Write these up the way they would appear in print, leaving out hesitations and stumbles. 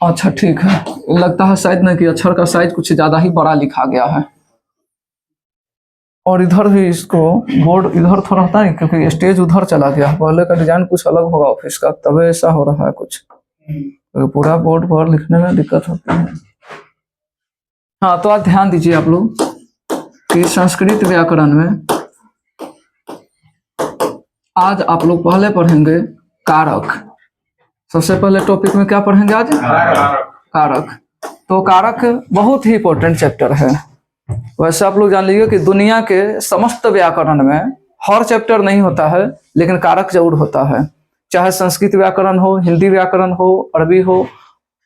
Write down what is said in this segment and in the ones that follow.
अच्छा ठीक है, लगता है शायद ना कि अक्षर का साइज कुछ ज्यादा ही बड़ा लिखा गया है। और इधर भी इसको बोर्ड इधर थोड़ा होता है क्योंकि स्टेज उधर चला गया, पहले का डिजाइन कुछ अलग होगा ऑफिस का, तभी ऐसा हो रहा है कुछ, तो पूरा बोर्ड पर लिखने में दिक्कत होती है। हाँ, तो आज ध्यान दीजिए आप लोग कि संस्कृत व्याकरण में आज आप लोग पहले पढ़ेंगे कारक। सबसे पहले टॉपिक में क्या पढ़ेंगे आज? कारक। तो कारक बहुत ही इंपॉर्टेंट चैप्टर है। वैसे आप लोग जान लीजिए कि दुनिया के समस्त व्याकरण में हर चैप्टर नहीं होता है, लेकिन कारक जरूर होता है। चाहे संस्कृत व्याकरण हो, हिंदी व्याकरण हो, अरबी हो,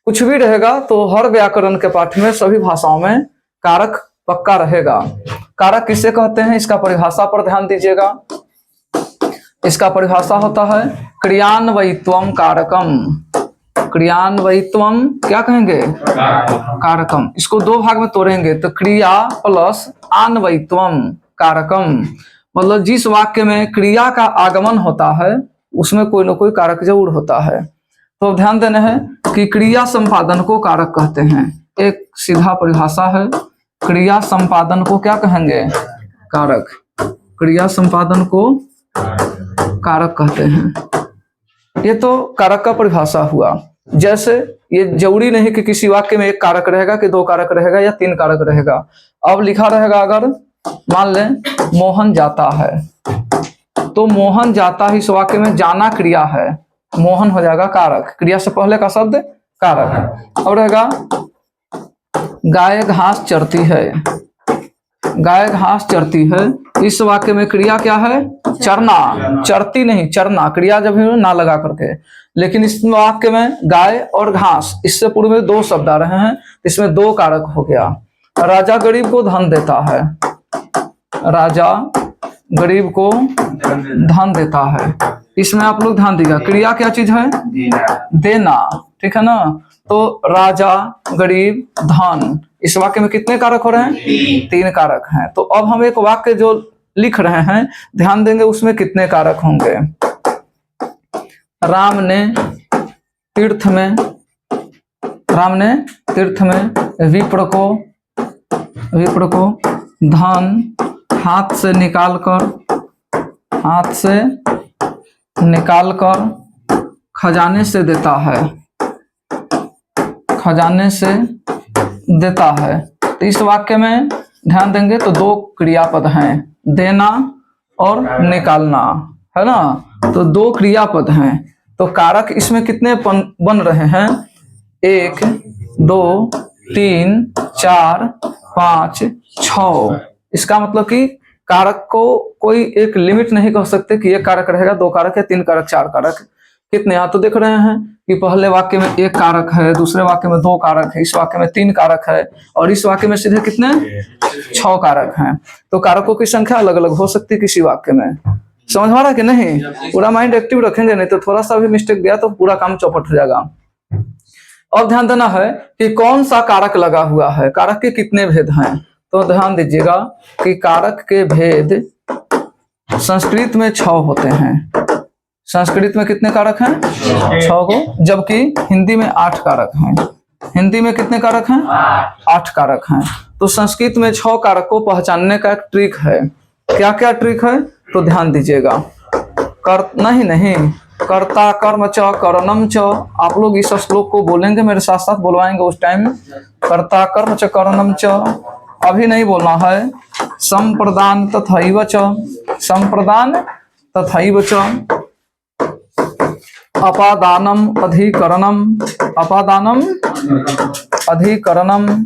कुछ भी रहेगा तो हर व्याकरण के पाठ में सभी भाषाओं में कारक पक्का रहेगा। कारक किसे कहते हैं, इसका परिभाषा पर ध्यान दीजिएगा। इसका परिभाषा होता है क्रियान्वयित्वम कारकम। क्रियान्वयित्वम क्या कहेंगे? कारकम। इसको दो भाग में तोड़ेंगे तो क्रिया प्लस अन्वयित्वम कारकम, मतलब जिस वाक्य में क्रिया का आगमन होता है उसमें कोई ना कोई कारक जरूर होता है। तो ध्यान देना है कि क्रिया संपादन को कारक कहते हैं। एक सीधा परिभाषा है, क्रिया संपादन को क्या कहेंगे? कारक। क्रिया संपादन को कारक कहते हैं। ये तो कारक का परिभाषा हुआ। जैसे ये जरूरी नहीं कि किसी वाक्य में एक कारक रहेगा कि दो कारक रहेगा या तीन कारक रहेगा। अब लिखा रहेगा, अगर मान लें मोहन जाता है, तो मोहन जाता ही इस वाक्य में जाना क्रिया है, मोहन हो जाएगा कारक, क्रिया से पहले का शब्द कारक। अब रहेगा गाय घास चरती है। गाय घास चरती है, इस वाक्य में क्रिया क्या है? चरना। चरती नहीं, चरना, क्रिया जब ना लगा करके। लेकिन इस वाक्य में गाय और घास, इससे पूर्व में दो शब्द आ रहे हैं, इसमें दो कारक हो गया। राजा गरीब को धन देता है। राजा गरीब को धन देता है, इसमें आप लोग ध्यान दीजिएगा, क्रिया क्या चीज है? देना। ठीक है ना? तो राजा गरीब धन, इस वाक्य में कितने कारक हो रहे हैं? तीन कारक हैं। तो अब हम एक वाक्य जो लिख रहे हैं, ध्यान देंगे उसमें कितने कारक होंगे। राम ने तीर्थ में, राम ने तीर्थ में विप्र को धन हाथ से निकाल कर खजाने से देता है। खजाने से देता है, तो इस वाक्य में ध्यान देंगे तो दो क्रियापद हैं, देना और निकालना, है ना? तो दो क्रियापद हैं। तो कारक इसमें कितने बन रहे हैं? 1 2 3 4 5 6। इसका मतलब कि कारक को कोई एक लिमिट नहीं कह सकते कि एक कारक रहेगा, दो कारक है, तीन कारक, चार कारक। कितने? यहाँ तो देख रहे हैं कि पहले वाक्य में एक कारक है, दूसरे वाक्य में दो कारक है, इस वाक्य में तीन कारक है, और इस वाक्य में सीधे कितने? 6 कारक हैं। तो कारकों की संख्या अलग अलग हो सकती है किसी वाक्य में। समझ आ रहा है कि नहीं? पूरा माइंड एक्टिव रखेंगे, नहीं तो थोड़ा सा भी मिस्टेक गया तो पूरा काम चौपट हो जाएगा। अब ध्यान देना है कि कौन सा कारक लगा हुआ है, कारक के कितने भेद हैं। तो ध्यान दीजिएगा कि कारक के भेद संस्कृत में 6 होते हैं। संस्कृत में कितने कारक हैं? 6 को, जबकि हिंदी में 8 कारक हैं। हिंदी में कितने कारक हैं? 8 कारक हैं। तो संस्कृत में 6 कारक को पहचानने का एक ट्रिक है। क्या क्या ट्रिक है? तो ध्यान दीजिएगा। नहीं कर्ता कर्म च करणम च, आप लोग इस श्लोक को बोलेंगे, मेरे साथ साथ बोलवाएंगे उस टाइम। कर्ता कर्म च करणम च, अभी नहीं बोलना है। संप्रदान तथैव च, संप्रदान तथैव च, अपादानम अधिकरणम, अपादानम अधिकरणम,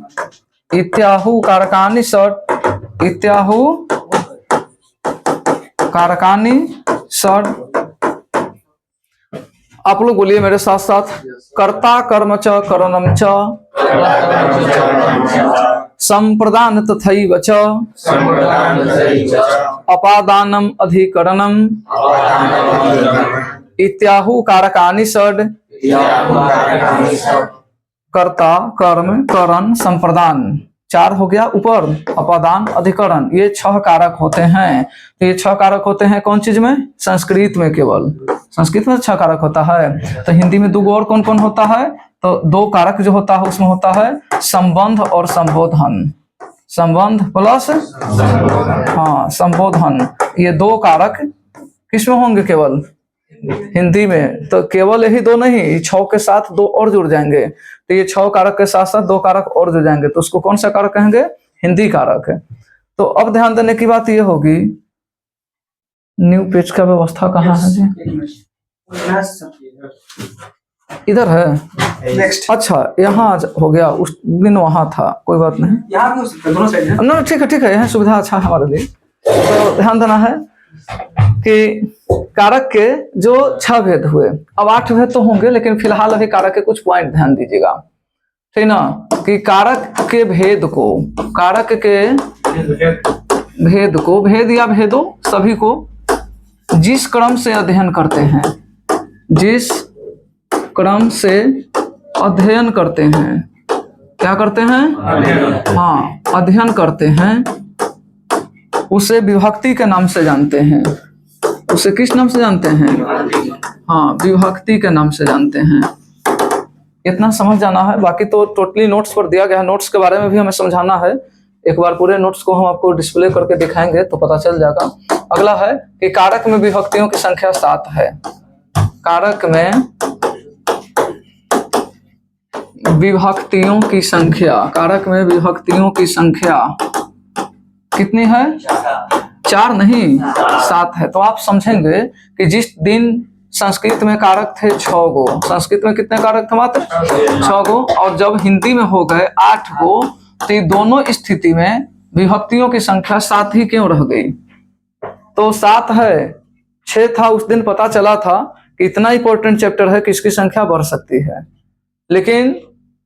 इत्याहु कारकानि षट्, इत्याहु कारकानि षट्। आप लोग बोलिए मेरे साथ साथ। कर्ता कर्म च करणम च, संप्रदान तथैव च, अपादानम अधिकरणम, इत्याहु कारकानि षट्। कर्ता कर्म करण संप्रदान 4 हो गया ऊपर, अपादान अधिकरण, ये 6 कारक होते हैं। तो ये 6 कारक होते हैं कौन चीज में? संस्कृत में केवल। संस्कृत में अच्छा कारक होता है। तो हिंदी में दो और कौन कौन होता है? तो दो कारक जो होता है उसमें होता है संबंध और संबोधन। संबंध प्लस हाँ संबोधन, ये दो कारक किसमें होंगे? केवल हिंदी में। तो केवल यही दो नहीं, 6 के साथ दो और जुड़ जाएंगे। तो ये 6 कारक के साथ साथ 2 कारक और जुड़ जाएंगे, तो उसको कौन सा कारक कहेंगे? हिंदी कारक है। तो अब ध्यान देने की बात ये होगी, न्यू पेज का व्यवस्था कहाँ है जी? इधर है नेक्स्ट। अच्छा यहाँ हो गया, उस दिन वहां था, कोई बात नहीं, यहाँ ठीक है, यहाँ सुविधा अच्छा है हमारे लिए। तो ध्यान देना है कि कारक के जो 6 भेद हुए, अब 8 भेद तो होंगे, लेकिन फिलहाल अभी कारक के कुछ पॉइंट ध्यान दीजिएगा, ठीक ना? कि कारक के भेद को, कारक के भेद को, भेद या भेदों सभी को जिस क्रम से अध्ययन करते हैं, जिस क्रम से अध्ययन करते हैं, क्या करते हैं? हाँ अध्ययन करते हैं, उसे विभक्ति के नाम से जानते हैं। उसे किस नाम से जानते हैं? हाँ विभक्ति के नाम से जानते हैं। इतना समझ जाना है, बाकी तो टोटली नोट्स पर दिया गया है। नोट्स के बारे में भी हमें समझाना है, एक बार पूरे नोट्स को हम आपको डिस्प्ले करके दिखाएंगे तो पता चल जाएगा। अगला है कि कारक में विभक्तियों की संख्या 7 है। कारक में विभक्तियों की संख्या, कारक में विभक्तियों की संख्या कितनी है? 4 नहीं 7 है। तो आप समझेंगे कि जिस दिन संस्कृत में कारक थे 6 गो, संस्कृत में कितने कारक थे? मात्र 6 गो, और जब हिंदी में हो गए 8 गो, तो दोनों स्थिति में विभक्तियों की संख्या 7 ही क्यों रह गई? तो 7 है, 6 था उस दिन, पता चला था कि इतना इंपॉर्टेंट चैप्टर है कि इसकी संख्या बढ़ सकती है, लेकिन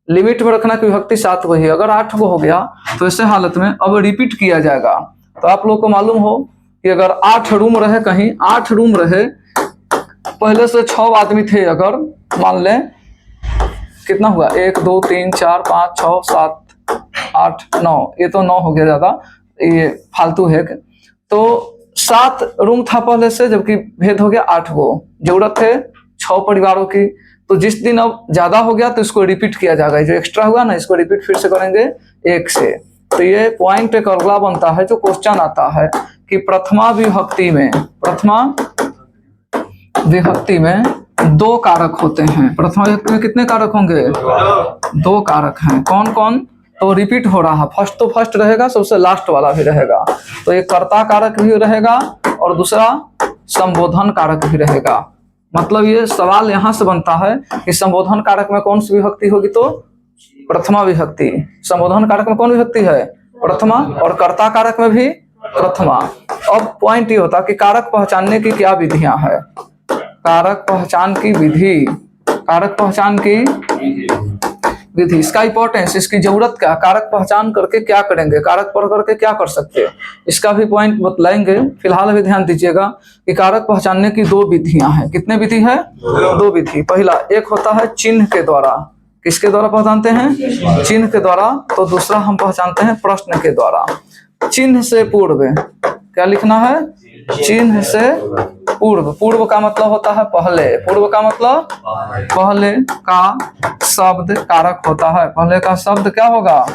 लिमिट में रखना कि विभक्ति 7 वही। अगर 8 गो हो गया तो ऐसे हालत में अब रिपीट किया जाएगा। तो आप लोग को मालूम हो कि अगर 8 रूम रहे, कहीं 8 रूम रहे, पहले से 6 आदमी थे, अगर मान लें कितना हुआ? 1 2 3 4 5 6 7 8 9, ये तो 9 हो गया, ज्यादा ये फालतू है। तो 7 रूम था पहले से, जबकि भेद हो गया 8 गो, जरूरत थे 6 परिवारों की। तो जिस दिन अब ज्यादा हो गया तो इसको रिपीट किया जाएगा, जो एक्स्ट्रा हुआ ना इसको रिपीट फिर से करेंगे 1 से। तो ये पॉइंट एक अगला बनता है, जो क्वेश्चन आता है कि प्रथमा विभक्ति में, प्रथमा विभक्ति में 2 कारक होते हैं। प्रथमा विभक्ति में कितने कारक होंगे? 2 कारक हैं। कौन कौन? तो रिपीट हो रहा, फर्स्ट तो फर्स्ट रहेगा, सबसे लास्ट वाला भी रहेगा। तो एक कर्ता कारक भी रहेगा और दूसरा संबोधन कारक भी रहेगा। मतलब ये सवाल यहाँ से बनता है कि संबोधन कारक में कौन सी विभक्ति होगी? तो प्रथमा विभक्ति। संबोधन कारक में कौन विभक्ति है? प्रथमा। और कर्ता कारक में भी प्रथमा। अब पॉइंट ये होता है कि कारक पहचानने की क्या विधियां हैं? कारक पहचान की विधि, कारक पहचान की विधि, इसका इंपॉर्टेंस, इसकी जरूरत क्या, कारक पहचान करके क्या करेंगे, कारक पढ़ करके क्या कर सकते हैं, इसका भी पॉइंट बतलाएंगे। फिलहाल अभी ध्यान दीजिएगा कि कारक पहचानने की 2 विधियां हैं। कितने विधि है? 2 विधि। पहला एक होता है चिन्ह के द्वारा। किसके द्वारा पहचानते हैं? चिन्ह के द्वारा। तो दूसरा हम पहचानते हैं प्रश्न के द्वारा। चिन्ह से पूर्व क्या लिखना है? चिन्ह से पूर्व। पूर्व का मतलब होता है पहले। पूर्व का मतलब पहले का शब्द कारक होता है। पहले का शब्द क्या होगा?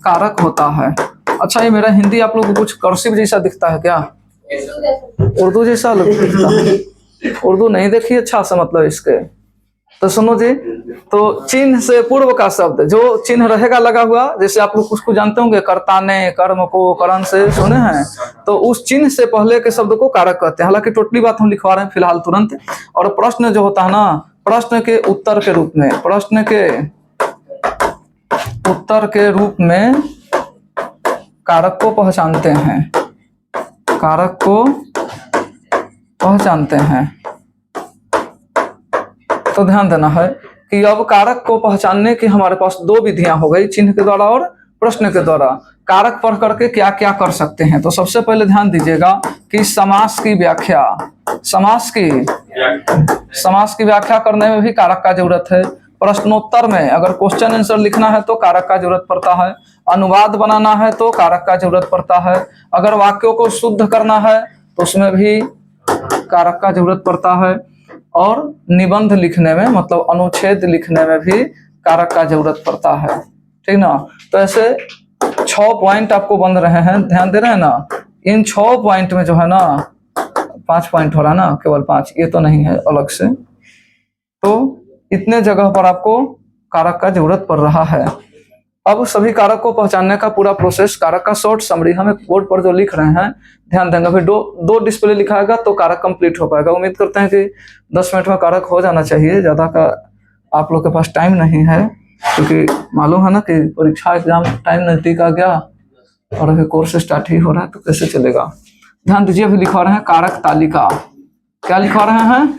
कारक होता है। अच्छा, ये मेरा हिंदी आप लोग को कुछ कर्सिव जैसा दिखता है क्या? उर्दू जैसा दिखता है? उर्दू नहीं देखी अच्छा सा मतलब इसके। तो सुनो जी, तो चिन्ह से पूर्व का शब्द, जो चिन्ह रहेगा लगा हुआ, जैसे आप लोग उसको जानते होंगे, कर्ता ने, कर्म को, करण से सुने हैं, तो उस चिन्ह से पहले के शब्द को कारक कहते हैं। हालांकि टोटली बात हम लिखवा रहे हैं फिलहाल तुरंत। और प्रश्न जो होता है ना, प्रश्न के उत्तर के रूप में, प्रश्न के उत्तर के रूप में कारक को पहचानते हैं, कारक को पहचानते हैं। तो ध्यान देना है कि अब कारक को पहचानने की हमारे पास 2 विधियां हो गई, चिन्ह के द्वारा और प्रश्न के द्वारा। कारक पढ़ करके क्या क्या कर सकते हैं? तो सबसे पहले ध्यान दीजिएगा कि समास की व्याख्या, समास की व्याख्या करने में भी कारक का जरूरत है। प्रश्नोत्तर में अगर क्वेश्चन आंसर लिखना है तो कारक का जरूरत पड़ता है। अनुवाद बनाना है तो कारक का जरूरत पड़ता है। अगर वाक्यों को शुद्ध करना है तो उसमें भी कारक का जरूरत पड़ता है, और निबंध लिखने में मतलब अनुच्छेद लिखने में भी कारक का जरूरत पड़ता है, ठीक ना। तो ऐसे 6 पॉइंट आपको बन रहे हैं, ध्यान दे रहे हैं ना। इन 6 पॉइंट में जो है ना 5 पॉइंट हो रहा है ना, केवल 5, ये तो नहीं है अलग से। तो इतने जगह पर आपको कारक का जरूरत पड़ रहा है। अब सभी कारक को पहचानने का पूरा प्रोसेस, कारक का शॉर्ट समरी हम एक बोर्ड पर जो लिख रहे हैं ध्यान देंगे। फिर दो डिस्प्ले लिखाएगा तो कारक कंप्लीट हो पाएगा। उम्मीद करते हैं कि 10 मिनट में कारक हो जाना चाहिए, ज्यादा का आप लोग के पास टाइम नहीं है, क्योंकि मालूम है ना कि परीक्षा एग्जाम टाइम नजदीक आ गया और अभी कोर्स स्टार्ट ही हो रहा है, तो कैसे चलेगा। ध्यान दीजिए, अभी लिखवा रहे हैं कारक तालिका। क्या लिखवा रहे हैं?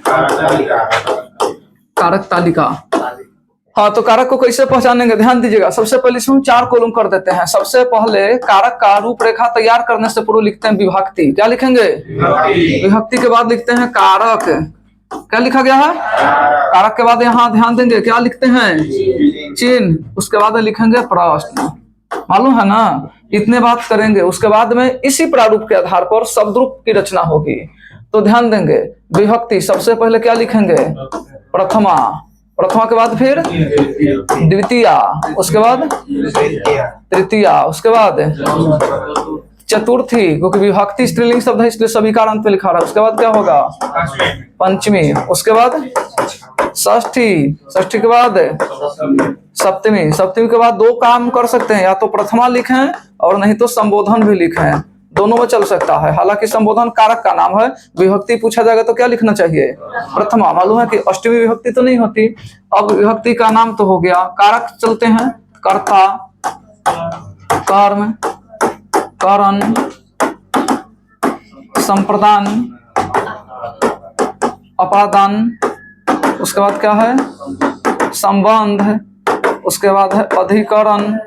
कारक तालिका। हाँ, तो कारक को कैसे पहचानेंगे, ध्यान दीजिएगा। सबसे पहले इसमें 4 कॉलम कर देते हैं। सबसे पहले कारक का रूपरेखा तैयार करने से पूर्व लिखते हैं विभक्ति। क्या लिखेंगे? विभक्ति के बाद लिखते हैं कारक। क्या लिखा गया है? कारक के बाद यहाँ ध्यान देंगे क्या लिखते हैं? चिन्ह। उसके बाद लिखेंगे प्रश्न। मालूम है ना, इतने बात करेंगे। उसके बाद में इसी प्रारूप के आधार पर शब्दरूप की रचना होगी। तो ध्यान देंगे, विभक्ति सबसे पहले क्या लिखेंगे? प्रथमा। प्रथमा के बाद फिर द्वितीया, उसके बाद तृतीया, उसके बाद चतुर्थी, क्योंकि विभक्ति स्त्रीलिंग शब्द है इसलिए सभी का अंत पे लिखा रहा है। उसके बाद क्या होगा? पंचमी। उसके बाद षष्ठी। षष्ठी के बाद सप्तमी। सप्तमी के बाद 2 काम कर सकते हैं, या तो प्रथमा लिखें और नहीं तो संबोधन भी लिखें, दोनों में चल सकता है। हालांकि संबोधन कारक का नाम है, विभक्ति पूछा जाएगा तो क्या लिखना चाहिए? प्रथमा। मालूम है कि अष्टमी विभक्ति तो नहीं होती। अब विभक्ति का नाम तो हो गया, कारक चलते हैं। कर्ता, कर्म, करण, संप्रदान, अपादान, उसके बाद क्या है? संबंध, उसके बाद है अधिकरण,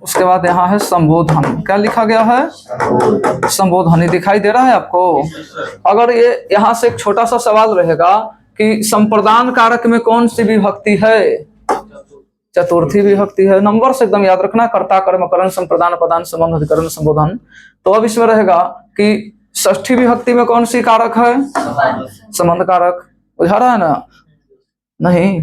उसके बाद यहाँ है संबोधन। क्या लिखा गया है? संबोधन। ही दिखाई दे रहा है आपको? अगर ये यहाँ से एक छोटा सा सवाल रहेगा कि संप्रदान कारक में कौन सी विभक्ति है? चतुर्थी विभक्ति है। नंबर से एकदम याद रखना, कर्ता, कर्म, करण, संप्रदान, अपदान, संबंध, अधिकरण, संबोधन। तो अब इसमें रहेगा कि षष्ठी विभक्ति में कौन सी कारक है? संबंध कारक। बुझा रहा है ना? नहीं?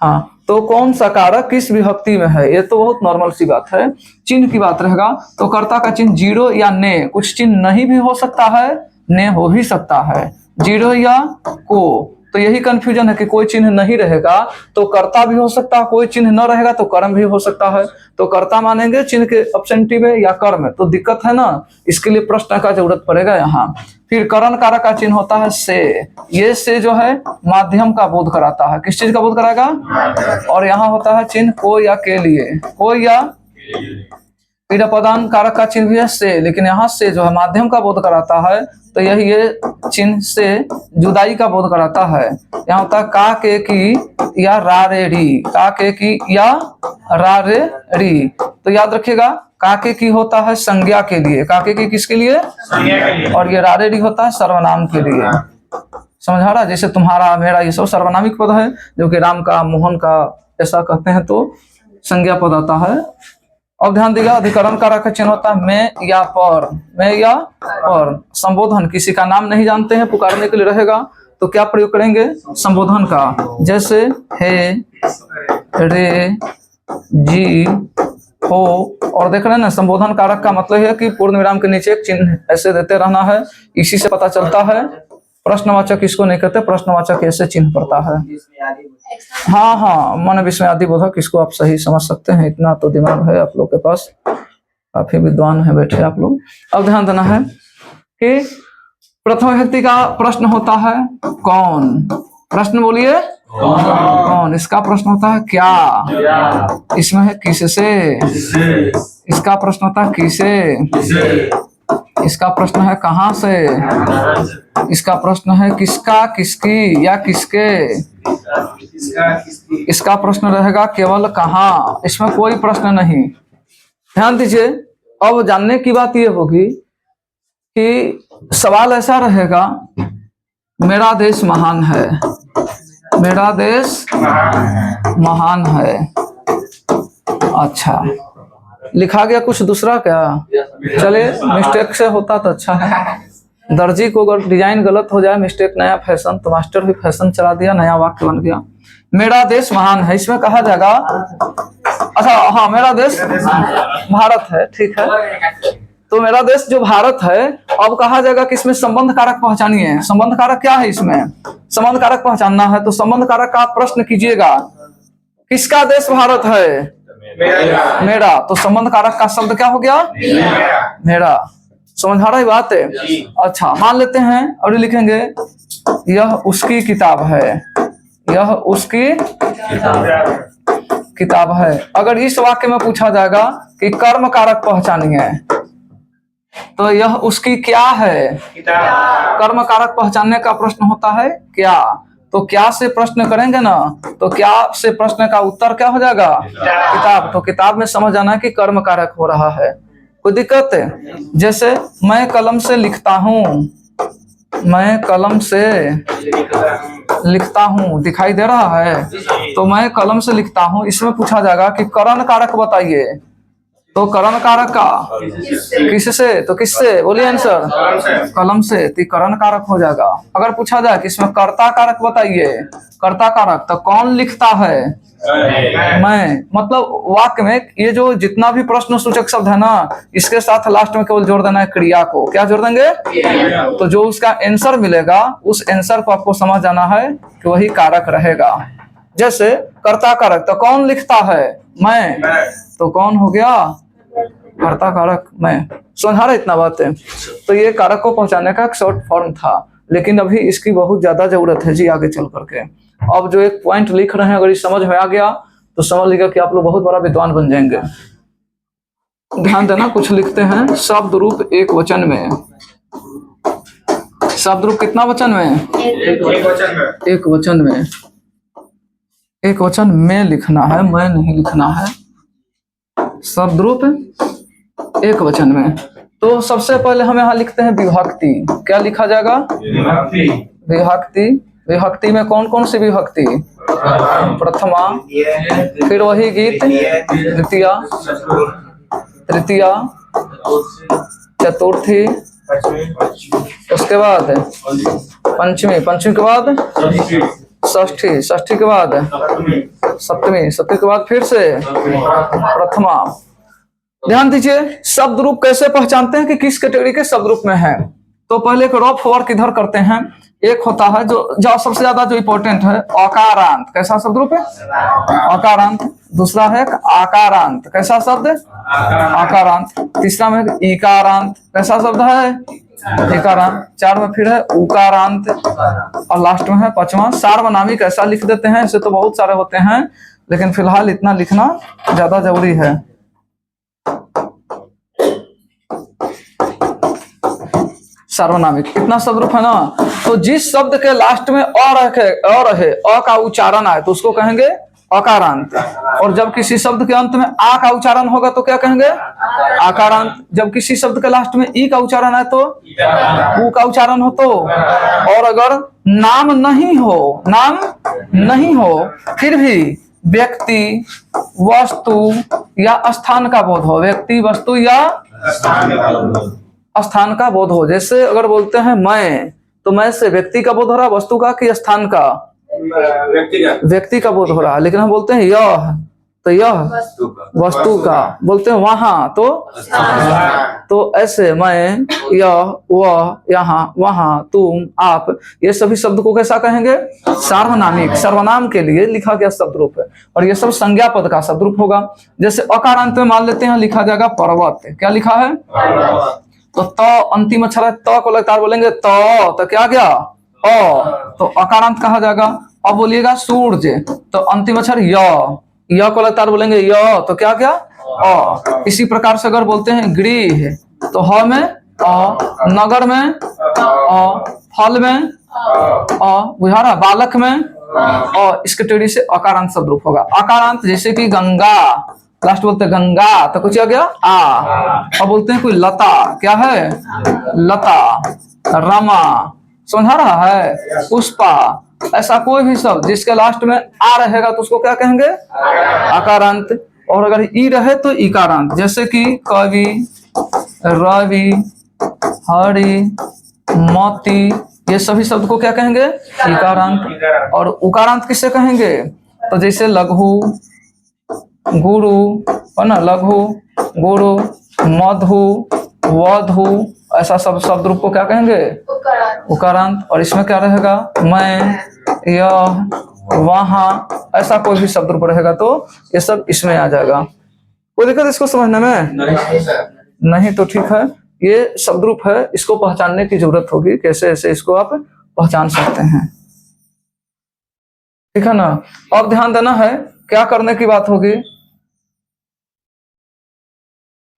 हाँ, तो कौन सा कारक किस विभक्ति में है, ये तो बहुत नॉर्मल सी बात है। चिन्ह की बात रहेगा तो कर्ता का चिन्ह जीरो या ने, कुछ चिन्ह नहीं भी हो सकता है, ने हो भी सकता है, जीरो या को। तो यही कंफ्यूजन है कि कोई चिन्ह नहीं रहेगा तो कर्ता भी हो सकता है, कोई चिन्ह न रहेगा तो कर्म भी हो सकता है। तो कर्ता मानेंगे चिन्ह के अब्सेंटी में या कर्म, तो दिक्कत है ना। इसके लिए प्रश्न का जरूरत पड़ेगा यहाँ। फिर करण कारक का चिन्ह होता है से। ये से जो है माध्यम का बोध कराता है। किस चीज का बोध कराएगा? और यहाँ होता है चिन्ह को या के लिए, को या। फिर अपदान कारक का चिन्ह भी है से, लेकिन यहाँ से जो है माध्यम का बोध कराता है, तो यही ये चिन्ह से जुदाई का बोध कराता है। यहाँ होता है का के की या रा रे री, का के की या रा रे री। तो याद रखिएगा, काके की होता है संज्ञा के लिए, काके की किसके लिए? और ये रारे री होता है सर्वनाम के लिए। समझ आ रहा? जैसे तुम्हारा, मेरा, ये सब सर्वनामिक पद है, जो कि राम का, मोहन का ऐसा कहते हैं तो संज्ञा पद आता है। अब ध्यान देगा, अधिकरण कारक का चिन्ह होता है में या पर, में या पर। संबोधन, किसी का नाम नहीं जानते हैं, पुकारने के लिए रहेगा तो क्या प्रयोग करेंगे? संबोधन का। जैसे हे, रे, जी, हो। और देख रहे हैं ना, संबोधन कारक का मतलब है कि पूर्ण विराम के नीचे एक चिन्ह ऐसे देते रहना है। इसी से पता चलता है प्रश्नवाचक इसको नहीं कहते, प्रश्नवाचक ऐसे चिन्ह पड़ता है। हाँ हाँ, मन विस्मय आदि बोधक, इसको आप सही समझ सकते हैं, इतना तो दिमाग है आप लोग के पास, काफी विद्वान है बैठे आप लोग। अब ध्यान देना है कि प्रथम व्यक्ति का प्रश्न होता है कौन। प्रश्न बोलिए कौन। इसका प्रश्न होता है क्या। इसमें है किससे। इसका प्रश्न होता है किसे। इसका प्रश्न है कहां से। इसका प्रश्न है किसका, किसकी या किसके। इसका प्रश्न रहेगा केवल कहाँ, इसमें कोई प्रश्न नहीं। ध्यान दीजिए, अब जानने की बात यह होगी कि सवाल ऐसा रहेगा, मेरा देश महान है, मेरा देश महान है। अच्छा, लिखा गया कुछ दूसरा क्या? चले, मिस्टेक से होता तो अच्छा है। दर्जी को अगर डिजाइन गलत हो जाए, मिस्टेक, नया फैशन, तो मास्टर भी फैशन चला दिया, नया वाक्य बन गया। मेरा देश महान है, इसमें कहा जाएगा, अच्छा हाँ, मेरा देश भारत है, ठीक है। तो मेरा देश जो भारत है, अब कहा जाएगा कि इसमें संबंध कारक पहचानिए। संबंध कारक क्या है इसमें? संबंध कारक पहचानना है तो संबंध कारक का प्रश्न कीजिएगा, किसका देश भारत है? मेरा। तो संबंध कारक का शब्द क्या हो गया? मेरा। समझ आ रही बात है? अच्छा, मान लेते हैं और लिखेंगे यह उसकी किताब है, यह उसकी किताब है। अगर इस वाक्य में पूछा जाएगा कि कर्म कारक पहचानिए, तो यह उसकी क्या है? कर्म कारक पहचानने का प्रश्न होता है क्या। तो क्या से प्रश्न करेंगे ना, तो क्या से प्रश्न का उत्तर क्या हो जाएगा? किताब। तो किताब में समझ आना है कि कर्म कारक हो रहा है। कोई दिक्कत है? जैसे मैं कलम से लिखता हूँ, मैं कलम से लिखता हूँ, दिखाई दे रहा है? तो मैं कलम से लिखता हूँ, इसमें पूछा जाएगा कि करण कारक बताइए। तो करण कारक का किससे? तो किससे? बोलिए आंसर। कलम से। तो करण कारक हो जाएगा। अगर पूछा जाए कि इसमें कर्ता कारक बताइए, कर्ता कारक, तो कौन लिखता है? मैं। मतलब वाक्य में ये जो जितना भी प्रश्न सूचक शब्द है ना, इसके साथ लास्ट में केवल जोड़ देना है क्रिया को। क्या जोड़ देंगे? तो जो उसका आंसर मिलेगा, उस आंसर को आपको समझ जाना है कि वही कारक रहेगा। जैसे कर्ता कारक, तो कौन लिखता है? मैं। तो कौन हो गया? कर्ता कारक, मैं। समझा रहे इतना बात है? तो ये कारक को पहुंचाने का एक शॉर्ट फॉर्म था, लेकिन अभी इसकी बहुत ज्यादा जरूरत है जी आगे चल करके। अब जो एक पॉइंट लिख रहे हैं, अगर ये समझ में आ गया तो समझ लीजिएगा कि आप लोग बहुत बड़ा विद्वान बन जाएंगे। ध्यान देना, कुछ लिखते हैं शब्द रूप एक वचन में। शब्द रूप कितना वचन में? एक वचन में। एक वचन में लिखना है, मैं नहीं लिखना है। शब्द रूप एक वचन में। तो सबसे पहले हम यहाँ लिखते हैं विभक्ति। क्या लिखा जाएगा? विभक्ति। विभक्ति में कौन कौन सी विभक्ति? प्रथमा, फिर वही गीत, द्वितीया, तृतीया, चतुर्थी, उसके बाद पंचमी, पंचमी के बाद षष्ठी, षष्ठी के बाद सप्तमी, सप्तमी के बाद फिर से प्रथमा। ध्यान दीजिए, शब्द रूप कैसे पहचानते हैं कि किस कैटेगरी के शब्द रूप में है। तो पहले एक रफ वर्क इधर करते हैं। एक होता है जो सबसे ज्यादा जो इंपॉर्टेंट है, अकारांत। कैसा शब्द रूप है? अकारांत। दूसरा है आकारांत। कैसा शब्द? आकारांत। तीसरा में इकारांत। कैसा शब्द है? इकारांत। चार में फिर है उकारांत, और लास्ट में है पांचवा सार्वनामिक। ऐसा लिख देते हैं, ऐसे तो बहुत सारे होते हैं, लेकिन फिलहाल इतना लिखना ज्यादा जरूरी है। सार्वनामिक इतना शब्द रूप है ना, तो जिस शब्द के लास्ट में रहे, अ का उच्चारण आए तो उसको कहेंगे अकारांत। और जब किसी शब्द के अंत में आ का उच्चारण होगा तो क्या कहेंगे? आकारांत। जब किसी शब्द के लास्ट में ई का उच्चारण आए तो ऊ का उच्चारण हो तो। और अगर नाम नहीं हो, नाम नहीं हो, फिर भी व्यक्ति, वस्तु या स्थान का बोध हो, व्यक्ति, वस्तु या स्थान का बोध हो। जैसे अगर बोलते हैं मैं, तो मैं से व्यक्ति का बोध हो रहा, वस्तु का कि स्थान का? व्यक्ति का बोध हो रहा है। लेकिन हम बोलते हैं यह, तो यह वस्तु का। बोलते हैं वहां, तो ऐसे मैं, यह, वह, यहाँ, वहां, तुम, आप, ये सभी शब्द को कैसा कहेंगे? सार्वनामिक। सर्वनाम के लिए लिखा गया शब्द रूप है, और ये सब संज्ञा पद का शब्द रूप होगा। जैसे अकारांत में मान लेते हैं लिखा जाएगा पर्वत। क्या लिखा है? तो त अंतिम अक्षर है, त को लगातार बोलेंगे तो क्या गया? अ, तो अकारांत कहा जाएगा। अब बोलिएगा सूर्य, तो अंतिम अक्षर य को लगातार बोलेंगे य, तो क्या गया? अ। इसी प्रकार से अगर बोलते हैं गृह, तो ह में अ, नगर में अ, फल में अ, बुझा रहा, बालक में अ। इस कैटेगरी से अकारांत शब्द रूप होगा। अकारांत जैसे कि गंगा, लास्ट बोलते हैं गंगा, तो कुछ आ गया आ। अब बोलते हैं कोई लता, क्या है? लता। रमा, समझा रहा है? पुष्पा। ऐसा कोई भी शब्द जिसके लास्ट में आ रहेगा तो उसको क्या कहेंगे? आकारांत। और अगर ई रहे तो इकारांत। जैसे कि कवि, रवि, हरि, मोती, ये सभी शब्द को क्या कहेंगे? इकारांत। और उकारांत किससे कहेंगे? तो जैसे लघु, गुरु है ना, लघु, गुरु, मधु, वधु, ऐसा सब शब्द रूप को क्या कहेंगे? उकारांत। और इसमें क्या रहेगा? मैं, यह, वहां, ऐसा कोई भी शब्द रूप रहेगा तो ये सब इसमें आ जाएगा। कोई दिक्कत इसको समझने में? नहीं तो ठीक है, ये शब्द रूप है, इसको पहचानने की जरूरत होगी, कैसे ऐसे इसको आप पहचान सकते हैं, ठीक है ना। अब ध्यान देना है, क्या करने की बात होगी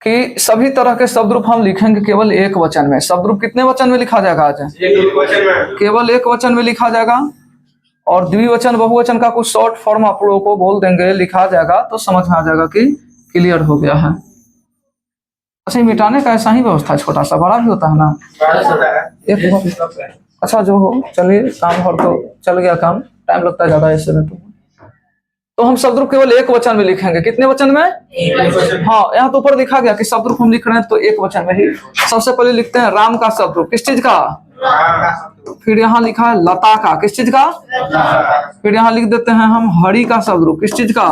कि सभी तरह के शब्द रूप हम लिखेंगे केवल एक वचन में। शब्द रूप कितने वचन में लिखा जाएगा आज? केवल एक वचन में लिखा जाएगा। और द्विवचन बहुवचन का कुछ शॉर्ट फॉर्म आप लोगों को बोल देंगे, लिखा जाएगा तो समझ में आ जाएगा कि क्लियर हो गया है। अच्छा, मिटाने का ऐसा ही व्यवस्था, छोटा सा, बड़ा भी होता है ना एक। अच्छा जो हो, चलिए काम और तो चल गया काम, टाइम लगता है ज्यादा ऐसे में। तो हम शब्द रूप केवल एक वचन में लिखेंगे। कितने वचन में? हाँ, यहाँ तो ऊपर लिखा गया कि शब्द रूप हम लिख रहे हैं तो एक वचन में ही। सबसे पहले लिखते हैं राम का शब्द रूप, किस चीज का? फिर यहाँ लिखा है लता का, किस चीज का? फिर यहाँ लिख देते हैं हम हरि का शब्द रूप, किस चीज का?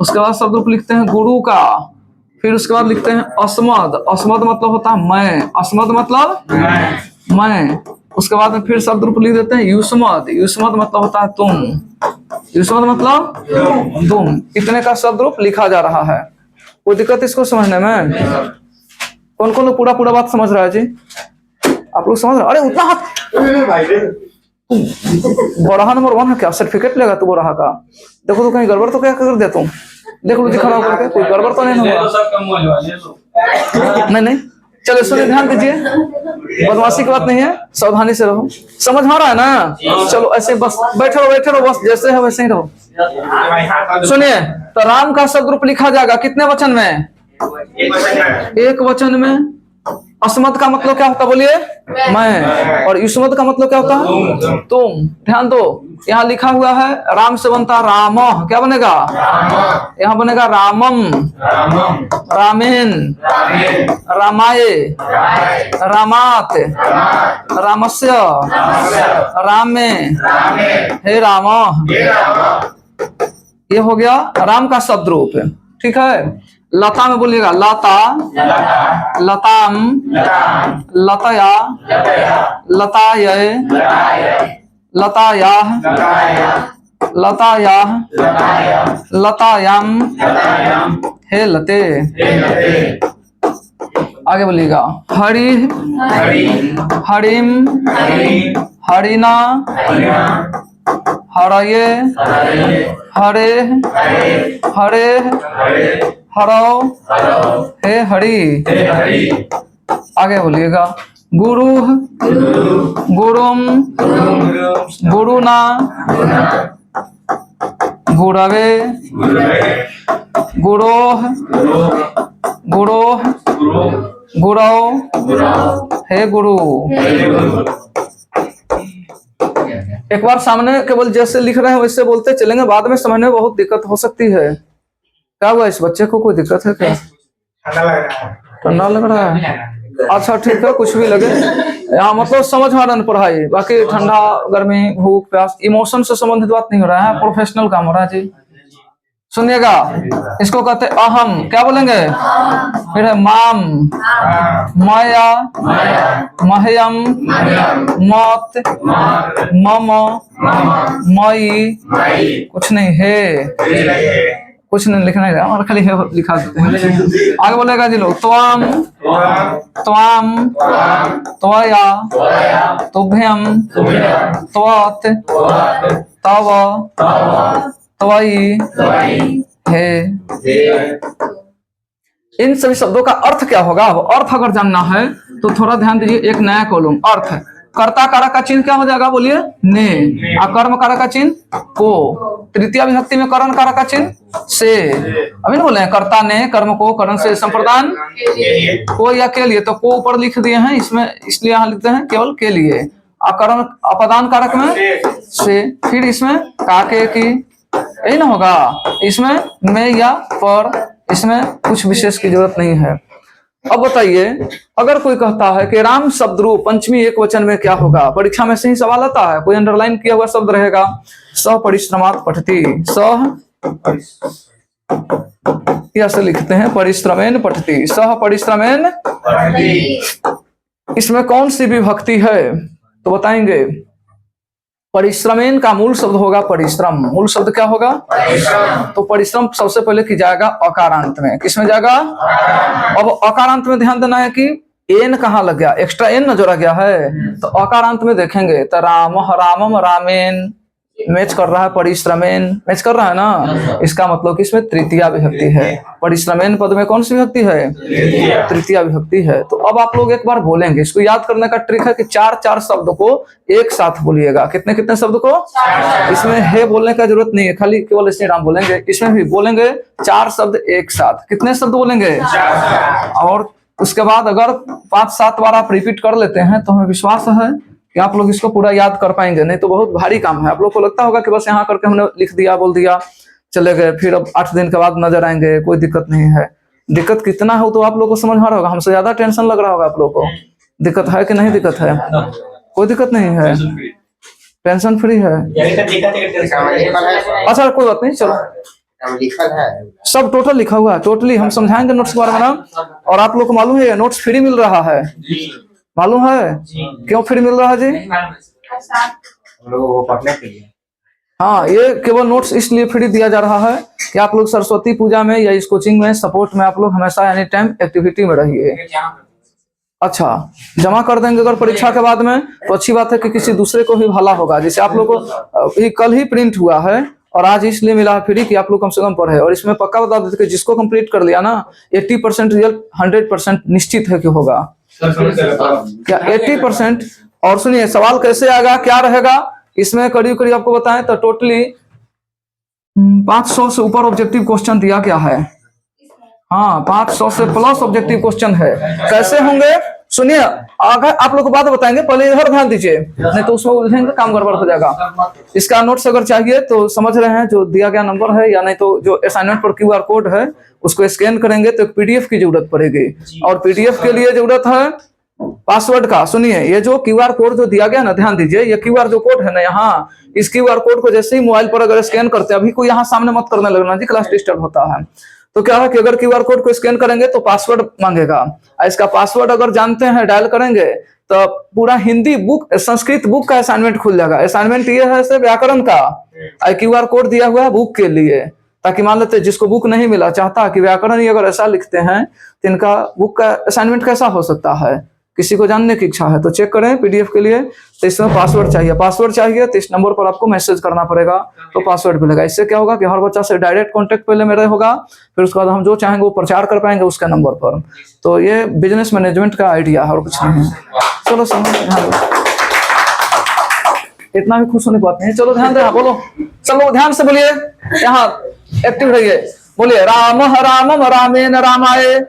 उसके बाद शब्द रूप लिखते हैं गुरु का। फिर उसके बाद लिखते हैं अस्मद। अस्मद मतलब होता है मैं, अस्मद मतलब मैं। उसके बाद में फिर शब्द रूप लिख देते हैं युष्मद। युष्मद मतलब होता है तुम, युष्मद मतलब तुम। इतने का शब्द रूप लिखा जा रहा है। कोई दिक्कत इसको समझने में? कौन कौन पूरा पूरा बात समझ रहा है जी? आप लोग समझ रहे? अरे उतना हाथ, बोराहा नंबर 1 है क्या? सर्टिफिकेट लेगा तू बोराहा का? देखो तो कहीं गड़बड़ तो क्या कर दे तुम? देख लो जी खड़ा होकर के, कोई गड़बड़ तो नहीं होगा? नहीं, चलो सुनिए, ध्यान दीजिए, बदमाशी की बात नहीं है, सावधानी से रहो। समझ आ रहा है ना? चलो ऐसे बस बैठे रहो, बस जैसे है वैसे ही रहो। सुनिए, तो राम का शब्द रूप लिखा जाएगा कितने वचन में? एक वचन में। अस्मद का मतलब क्या होता है बोलिए? मैं। और युष्मद का मतलब क्या होता है? तुम। ध्यान दो, यहाँ लिखा हुआ है राम से बनता राम, क्या बनेगा? यहाँ बनेगा रामम, रामेन, रामाये, रामात, रामस्य, रामे, हे राम। ये हो गया राम का शब्द रूप, ठीक है। लता में बोलिएगा लता, लताम, लतया, लताये, लतायाह, लतायाह, लतायाम, हे लते। आगे बोलिएगा हरि, हरिम, हरिना, हरये, हरे, हरे, हरो, हे हरि। आगे बोलिएगा गुरु, गुरुम, गुरुना, गुरवे, गुरोह, गुरोह, गुरौ, हे गुरु। एक बार सामने केवल जैसे लिख रहे हैं वैसे बोलते चलेंगे, बाद में समझने में बहुत दिक्कत हो सकती है। क्या हुआ, इस बच्चे को कोई दिक्कत है क्या? ठंडा लग रहा है? अच्छा ठीक है, कुछ भी लगे, यहाँ मतलब समझ में आ रहा है पढ़ाई। बाकी ठंडा, गर्मी, भूख, प्यास, इमोशन से संबंधित बात नहीं हो रहा है, प्रोफेशनल काम हो रहा है जी। सुनिएगा, इसको कहते अहम, क्या बोलेंगे? फिर है माम, माया, मह्यम, मत, मम, मई, कुछ नहीं है, कुछ नहीं लिखना है और खाली है लिखा देते हैं। आगे बोलेगा जी लोग त्वाम, त्वाम, त्वया, तुभ्यम, त्वत, तव, त्वयि, हे। इन सभी शब्दों का अर्थ क्या होगा? अर्थ अगर जानना है तो थोड़ा ध्यान दीजिए, एक नया कॉलम अर्थ। कर्ता कारक का चिन्ह क्या हो जाएगा बोलिए? ने। और कर्म कारक का चिन्ह को। तृतीय विभक्ति में करण कारक का चिन्ह से। अभी ना बोले हैं कर्ता ने कर्म को करण से संप्रदान को या के लिए, तो को ऊपर लिख दिए हैं इसमें, इसलिए यहाँ लिखते हैं केवल के लिए। अकरण अपदान कारक में से। फिर इसमें काके की, यही ना होगा। इसमें में या पर, इसमें कुछ विशेष की जरूरत नहीं है। अब बताइए, अगर कोई कहता है कि राम शब्द रूप पंचमी एक वचन में क्या होगा, परीक्षा में से ही सवाल आता है, कोई अंडरलाइन किया हुआ शब्द रहेगा, सह परिश्रमात् पठति, सह ऐसे लिखते हैं, परिश्रमेन पठति, सह परिश्रमेन। इसमें कौन सी विभक्ति है तो बताएंगे, परिश्रमेन का मूल शब्द होगा परिश्रम। मूल शब्द क्या होगा? तो परिश्रम सबसे पहले की जाएगा अकारांत में। किसमें जाएगा? अब अकारांत में ध्यान देना है कि एन कहाँ लग गया, एक्स्ट्रा एन न जोड़ा गया है। तो अकारांत में देखेंगे तो राम रामम रामेन मैच कर रहा है, परिश्रमेन मैच कर रहा है ना, इसका मतलब कि इसमें तृतीया विभक्ति है। परिश्रमेन पद में कौन सी विभक्ति है? तृतीया विभक्ति है। तो अब आप लोग एक बार बोलेंगे, इसको याद करने का ट्रिक है कि चार चार शब्द को एक साथ बोलिएगा। कितने कितने शब्द को? इसमें है बोलने का जरूरत नहीं है, खाली केवल श्री राम बोलेंगे। इसमें भी बोलेंगे चार शब्द एक साथ। कितने शब्द बोलेंगे? और उसके बाद अगर 5-7 बार आप रिपीट कर लेते हैं तो हमें विश्वास है कि आप लोग इसको पूरा याद कर पाएंगे। नहीं तो बहुत भारी काम है। आप लोग को लगता होगा कि बस यहाँ करके हमने लिख दिया, बोल दिया, चले गए, फिर अब 8 दिन के बाद नजर आएंगे, कोई दिक्कत नहीं है। दिक्कत कितना हो तो आप लोग को समझ में आ रहा होगा, हमसे ज्यादा टेंशन लग रहा होगा आप लोग को। दिक्कत है कि नहीं दिक्कत है? कोई दिक्कत नहीं है, टेंशन फ्री है। अच्छा कोई बात नहीं, चलो सब टोटल लिखा हुआ है, टोटली हम समझाएंगे नोट्स के बारे में ना। और आप लोग को मालूम है नोट्स फ्री मिल रहा है, मालूम है क्यों फ्री मिल रहा है जी? हाँ, ये केवल नोट्स इसलिए फ्री दिया जा रहा है कि आप लोग सरस्वती पूजा में या इस कोचिंग में सपोर्ट में आप लोग हमेशा एनी टाइम एक्टिविटी में रहिए। अच्छा, जमा कर देंगे अगर परीक्षा के बाद में तो अच्छी बात है कि किसी दूसरे को भी भला होगा। जैसे आप लोग को कल ही प्रिंट हुआ है और आज इसलिए मिला फ्री कि आप लोग कम से कम पढ़े। और इसमें पक्का बता देते कि जिसको कंप्लीट कर लिया ना 80% रिजल्ट 100% निश्चित है कि होगा। क्या 80%? और सुनिए सवाल कैसे आएगा, क्या रहेगा इसमें, करीब करीब आपको बताएं तो टोटली 500 से ऊपर ऑब्जेक्टिव क्वेश्चन दिया गया है। हाँ, 500 से प्लस ऑब्जेक्टिव क्वेश्चन है। कैसे होंगे सुनिए, अगर आप लोग को बात बताएंगे, पहले इधर ध्यान दीजिए, नहीं तो उसमें उलझेंगे, काम गड़बड़ हो जाएगा। इसका नोट्स अगर चाहिए तो समझ रहे हैं जो दिया गया नंबर है, या नहीं तो जो असाइनमेंट पर QR कोड है उसको स्कैन करेंगे तो PDF की जरूरत पड़ेगी। और PDF के लिए जरूरत है पासवर्ड का। सुनिए, ये जो QR कोड जो दिया गया ना, ध्यान दीजिए, ये QR जो कोड है ना यहाँ, इस QR कोड को जैसे ही मोबाइल पर अगर स्कैन करते हैं, अभी कोई यहाँ सामने मत करने लगना जी, क्लास डिस्टर्ब होता है। तो क्या है कि अगर QR कोड को स्कैन करेंगे तो पासवर्ड मांगेगा। इसका पासवर्ड अगर जानते हैं, डायल करेंगे तो पूरा हिंदी बुक, संस्कृत बुक का असाइनमेंट खुल जाएगा। असाइनमेंट ये है सिर्फ व्याकरण का, QR कोड दिया हुआ है बुक के लिए, ताकि मान लेते जिसको बुक नहीं मिला, चाहता कि व्याकरण ही अगर ऐसा लिखते हैं तो इनका बुक का असाइनमेंट कैसा हो सकता है, किसी को जानने की इच्छा है तो चेक करें PDF के लिए। तो इसमें पासवर्ड चाहिए तो इस नंबर पर आपको मैसेज करना पड़ेगा, तो पासवर्ड मिलेगा। इससे क्या होगा कि हर बच्चा से डायरेक्ट कांटेक्ट पहले मेरे होगा, फिर उसके बाद हम जो चाहेंगे वो प्रचार कर पाएंगे उसके नंबर पर। तो ये बिजनेस मैनेजमेंट का आइडिया है और कुछ नहीं है। चलो समझ, इतना भी खुश होने की बात नहीं। चलो ध्यान दे, बोलो सब लोग ध्यान से बोलिए, यहाँ एक्टिव रहिए, बोलिए राम रामम रामेण रामाय।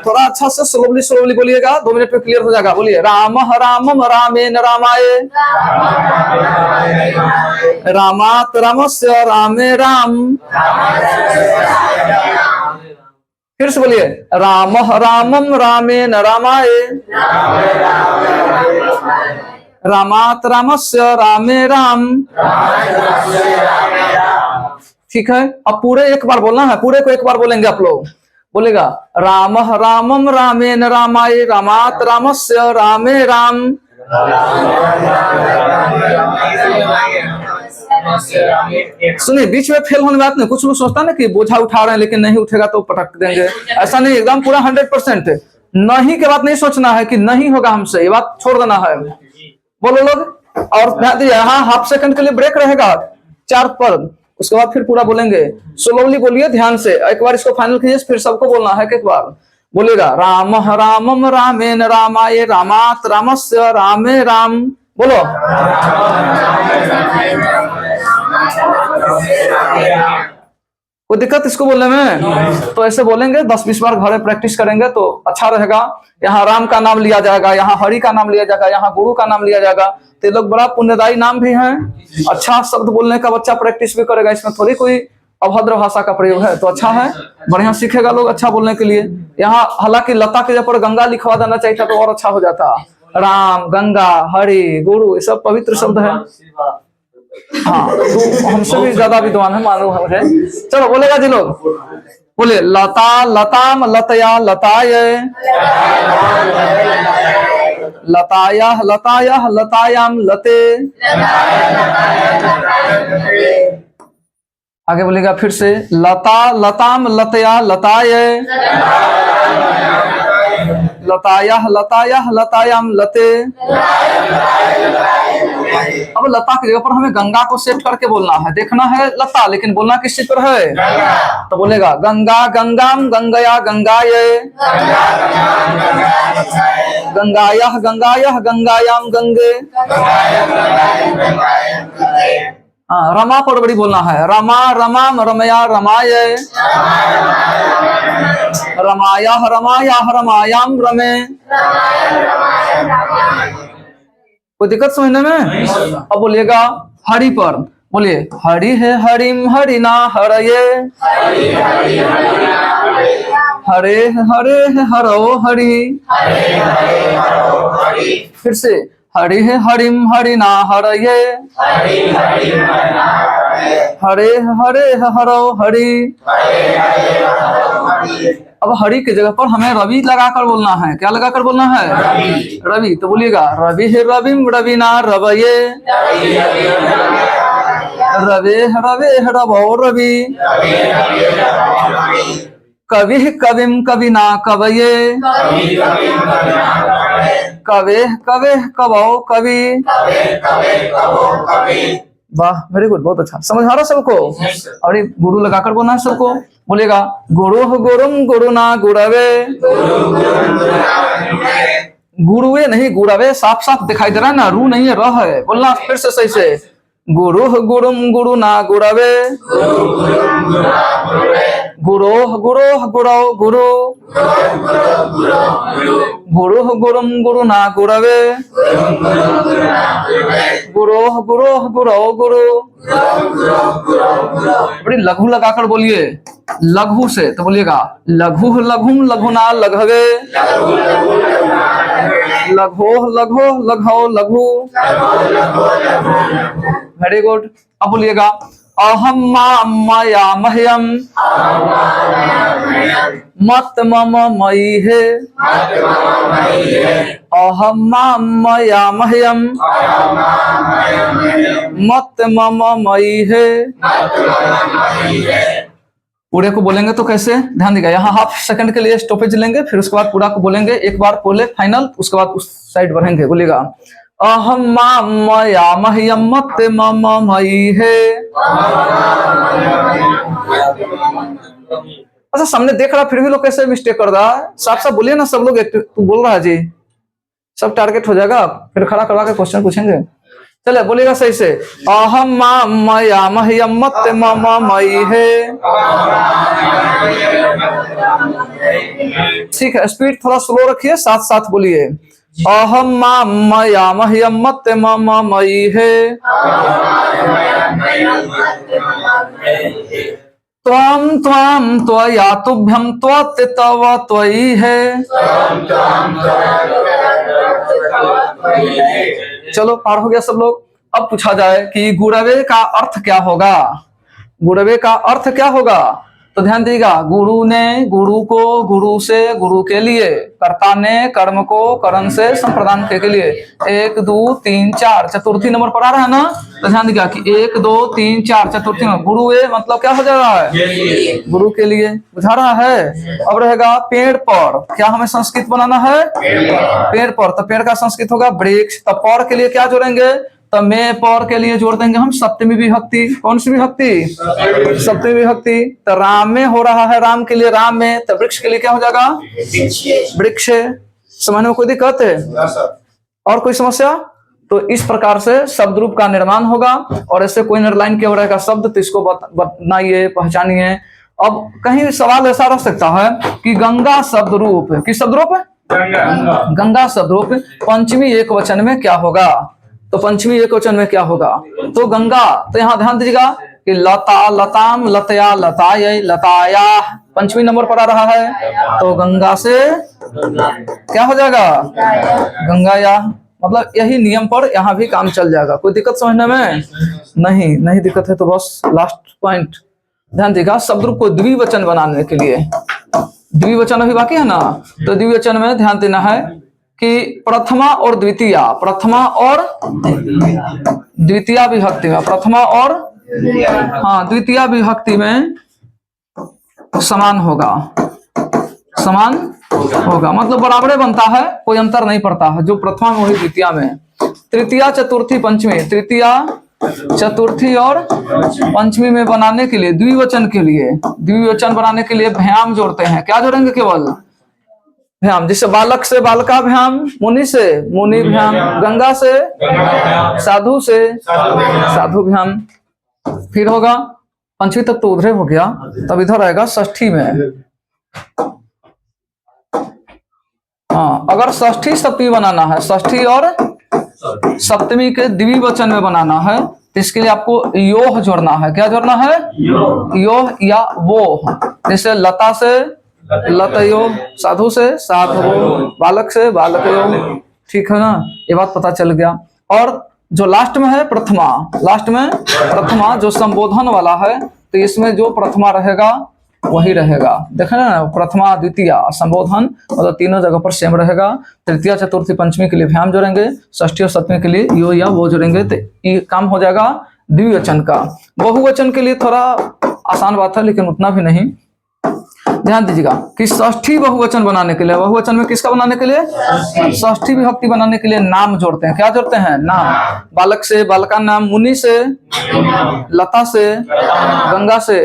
थोड़ा अच्छा से स्लोली बोलिएगा, 2 मिनट में क्लियर हो जाएगा। बोलिए राम रामम रामेण रामाय, रामात रामस्य रामे राम। फिर से बोलिए राम रामम रामेण रामाय, रामात रामस्य रामे राम। ठीक है, अब पूरे एक बार बोलना है, पूरे को एक बार बोलेंगे आप लोग। बोलेगा राम रामम रामेण रामाय, रामात रामस्य रामे राम। सुनिए, बीच में फेल होने बात नहीं। कुछ लोग सोचता ना कि बोझा उठा रहे हैं लेकिन नहीं उठेगा तो पटक देंगे, ऐसा नहीं, एकदम पूरा 100%। नहीं के बात नहीं सोचना है कि नहीं होगा हमसे, ये बात छोड़ देना है। बोलो लोग, और ध्यान दीजिए यहाँ ½ सेकंड के लिए ब्रेक रहेगा 4 पर, उसके बाद फिर पूरा बोलेंगे। स्लोली बोलिए, ध्यान से एक बार इसको फाइनल कीजिए, फिर सबको बोलना है एक बार। बोलेगा राम रामम रामेण रामाय, रामात रामस्य रामे राम। बोलो कोई दिक्कत इसको बोलने में? तो ऐसे बोलेंगे 10-20 बार घर में प्रैक्टिस करेंगे तो अच्छा रहेगा। यहाँ राम का नाम लिया जाएगा, यहाँ हरि का नाम लिया जाएगा, यहाँ गुरु का नाम लिया जाएगा। तो ये लोग बड़ा पुण्यदायी नाम भी हैं। अच्छा शब्द बोलने का बच्चा प्रैक्टिस भी करेगा, इसमें थोड़ी कोई अभद्र भाषा का प्रयोग है तो अच्छा है, बढ़िया सीखेगा लोग अच्छा बोलने के लिए। यहाँ हालांकि लता के जगह पर गंगा लिखवा देना चाहिए था तो और अच्छा हो जाता। राम, गंगा, हरि, गुरु, ये सब पवित्र शब्द है। हाँ, तो हमसे भी ज्यादा विद्वान है मालूम है मुझे। चलो बोलेगा जी लोग, बोले लता, लताम, लतया, लताय, लताया, लताया, लतायाम, लते। आगे बोलेगा फिर से, लता, लताम, लतया, लताय, लताया, लताया, लतायाम, लते। अब लता की जगह पर हमें गंगा को सेट करके बोलना है। देखना है लता, लेकिन बोलना किस चीज पर है? तो बोलेगा गंगा, गंगाम, गंगया, गंगाय, गंगाया, गंगाया, गंगायाम, गंगे। हाँ, रमा पर बड़ी बोलना है। रमा, रमाम, रमया, रमाय, रमाया, रमाया, रमायाम, रमे। कोई दिक्कत समझने में? अब बोलिएगा हरि पर, बोलिए हरि है हरिम हरिना हरये, हरे हरे है हरो हरि। फिर से हरि है हरिम हरिना हरये, हरे हरे है हरो हरि। अब हरि की जगह पर हमें रवि लगाकर बोलना है। क्या लगाकर बोलना है? रवि। तो बोलिएगा रवि है रविम रविना रवये, रवे रवे रवो रवि। कवि कविम कविना कवये, कवे कवे कवो कवि। वाह, वेरी गुड, बहुत अच्छा। समझ आ रहा सबको? और ये गुरु लगाकर बोलना है सबको। बोलेगा गुरु गुरुम गुरुना गुरवे, गुरुवे नहीं गुरवे, साफ साफ दिखाई दे रहा है ना, रू नहीं है, रह है। बोलना फिर से सही से, गुरु गुरुम गुरुना गुरवे, गुरो गुरो गुरो गुरु, गुरु गुरुम गुरुना गुरवे, गुरो गुरो गुरो गुरु। बड़ी लघु लगाकर बोलिए, लघु से। तो बोलिएगा लघु लघुम लघुना लघवे, लघो लघो लघो लघु। Very good. अब बोलिएगा अहम मया मह्यम, मत मम मयि है, अहम मया मह्यम, मत मम मयि है। पूरे को बोलेंगे तो कैसे? ध्यान दीजिएगा, यहाँ हाफ सेकंड के लिए स्टॉपेज लेंगे, फिर उसके बाद पूरा को बोलेंगे। एक बार बोले फाइनल, उसके बाद उस साइड बढ़ेंगे। बोलिएगा अहम मया मह्यम मत मम मयि है। अच्छा, सामने देख रहा फिर भी लोग कैसे मिस्टेक कर रहा है? साफ साफ बोलिए ना सब लोग। तू बोल रहा है जी, सब टारगेट हो जाएगा, फिर खड़ा करवा के क्वेश्चन पूछेंगे। चले बोलिएगा सही से, अहम मया मह्यम मत मम मयि है। ठीक है, स्पीड थोड़ा स्लो रखिए, साथ साथ बोलिए। अहम मया मह्यम मत मम मयि है, त्वं त्वं त्वया तुभ्यं त्वत् तव त्वयि है। चलो पार हो गया सब लोग। अब पूछा जाए कि गुरवे का अर्थ क्या होगा? गुरवे का अर्थ क्या होगा? तो ध्यान दीजिएगा, गुरु ने गुरु को, गुरु से गुरु के लिए, कर्ता ने कर्म को करण से संप्रदान के लिए। 1 2 3 4 चतुर्थी नंबर पर आ रहा है ना, तो ध्यान दीजिएगा कि 1 2 3 4 चतुर्थी नंबर गुरु है, मतलब क्या हो जा रहा है? गुरु के लिए बुझा रहा है। अब रहेगा पेड़ पर, क्या हमें संस्कृत बनाना है? पेड़ पर, तो पेड़ का संस्कृत होगा वृक्ष। तो पर के लिए क्या जोड़ेंगे? तो मैं पर के लिए जोड़ देंगे हम सप्तमी विभक्ति। कौन सी विभक्ति? सप्तमी विभक्ति। तो राम में हो रहा है, राम के लिए राम में, तो वृक्ष के लिए क्या हो जाएगा? वृक्ष। समझने में कोई दिक्कत है और कोई समस्या? तो इस प्रकार से शब्द रूप का निर्माण होगा। और ऐसे कोई निर्लाइन किया रहेगा शब्द, तो इसको बनाइए, पहचानिए। अब कहीं सवाल ऐसा रह सकता है कि गंगा शब्द रूप, किस शब्द रूप? गंगा शब्द रूप पंचमी एक वचन में क्या होगा? तो पंचमी एक वचन में क्या होगा? तो गंगा। तो यहाँ ध्यान दीजिएगा, कि लता लताम लतया लताय लताया पंचमी नंबर पर आ रहा है, तो गंगा से क्या हो जाएगा, गंगाया। मतलब यही नियम पर यहाँ भी काम चल जाएगा। कोई दिक्कत समझने में? नहीं दिक्कत है तो बस लास्ट पॉइंट ध्यान देगा। शब्द रूप को द्विवचन बनाने के लिए, द्विवचन अभी बाकी है ना, तो द्विवचन में ध्यान देना है कि प्रथमा और द्वितीया, प्रथमा और द्वितीया विभक्ति में, प्रथमा और हाँ द्वितीया विभक्ति में समान होगा, समान होगा मतलब बराबरे बनता है, कोई अंतर नहीं पड़ता है। जो प्रथमा में वही द्वितीया में। तृतीया चतुर्थी पंचमी, तृतीया चतुर्थी और पंचमी में बनाने के लिए द्विवचन के लिए, द्विवचन बनाने के लिए भ्याम जोड़ते हैं। क्या जोड़ेंगे? केवल भ्याम। जिससे बालक से बालका भ्याम, मुनि से मुनि भ्याम, गंगा से साधु से साधु भ्याम। फिर होगा पंचमी तक तो उधर हो गया, तब इधर आएगा षष्ठी में। हाँ, अगर षष्ठी सप्तमी बनाना है, षष्ठी और सप्तमी के द्विवचन में बनाना है, तो इसके लिए आपको योह जोड़ना है। क्या जोड़ना है? योह या वो। जैसे लता से लतयो, साधु से साधवो, बालक से बालकयो। ठीक है ना, ये बात पता चल गया। और जो लास्ट में है प्रथमा, लास्ट में प्रथमा जो संबोधन वाला है, तो इसमें जो प्रथमा रहेगा वही रहेगा। देखे ना, प्रथमा द्वितीया संबोधन मतलब तीनों जगह पर सेम रहेगा। तृतीया चतुर्थी पंचमी के लिए भ्याम जोड़ेंगे, षष्ठी और सप्तमी के लिए यो या वो जोड़ेंगे, तो ये काम हो जाएगा द्विवचन का। बहुवचन के लिए थोड़ा आसान बात है, लेकिन उतना भी नहीं। ध्यान दीजिएगा कि षष्ठी बहुवचन बनाने के लिए, बहुवचन में किसका बनाने के लिए? षष्ठी विभक्ति बनाने के लिए नाम जोड़ते हैं। क्या जोड़ते हैं? नाम। बालक से बालका नाम, मुनि से लता से गंगा से,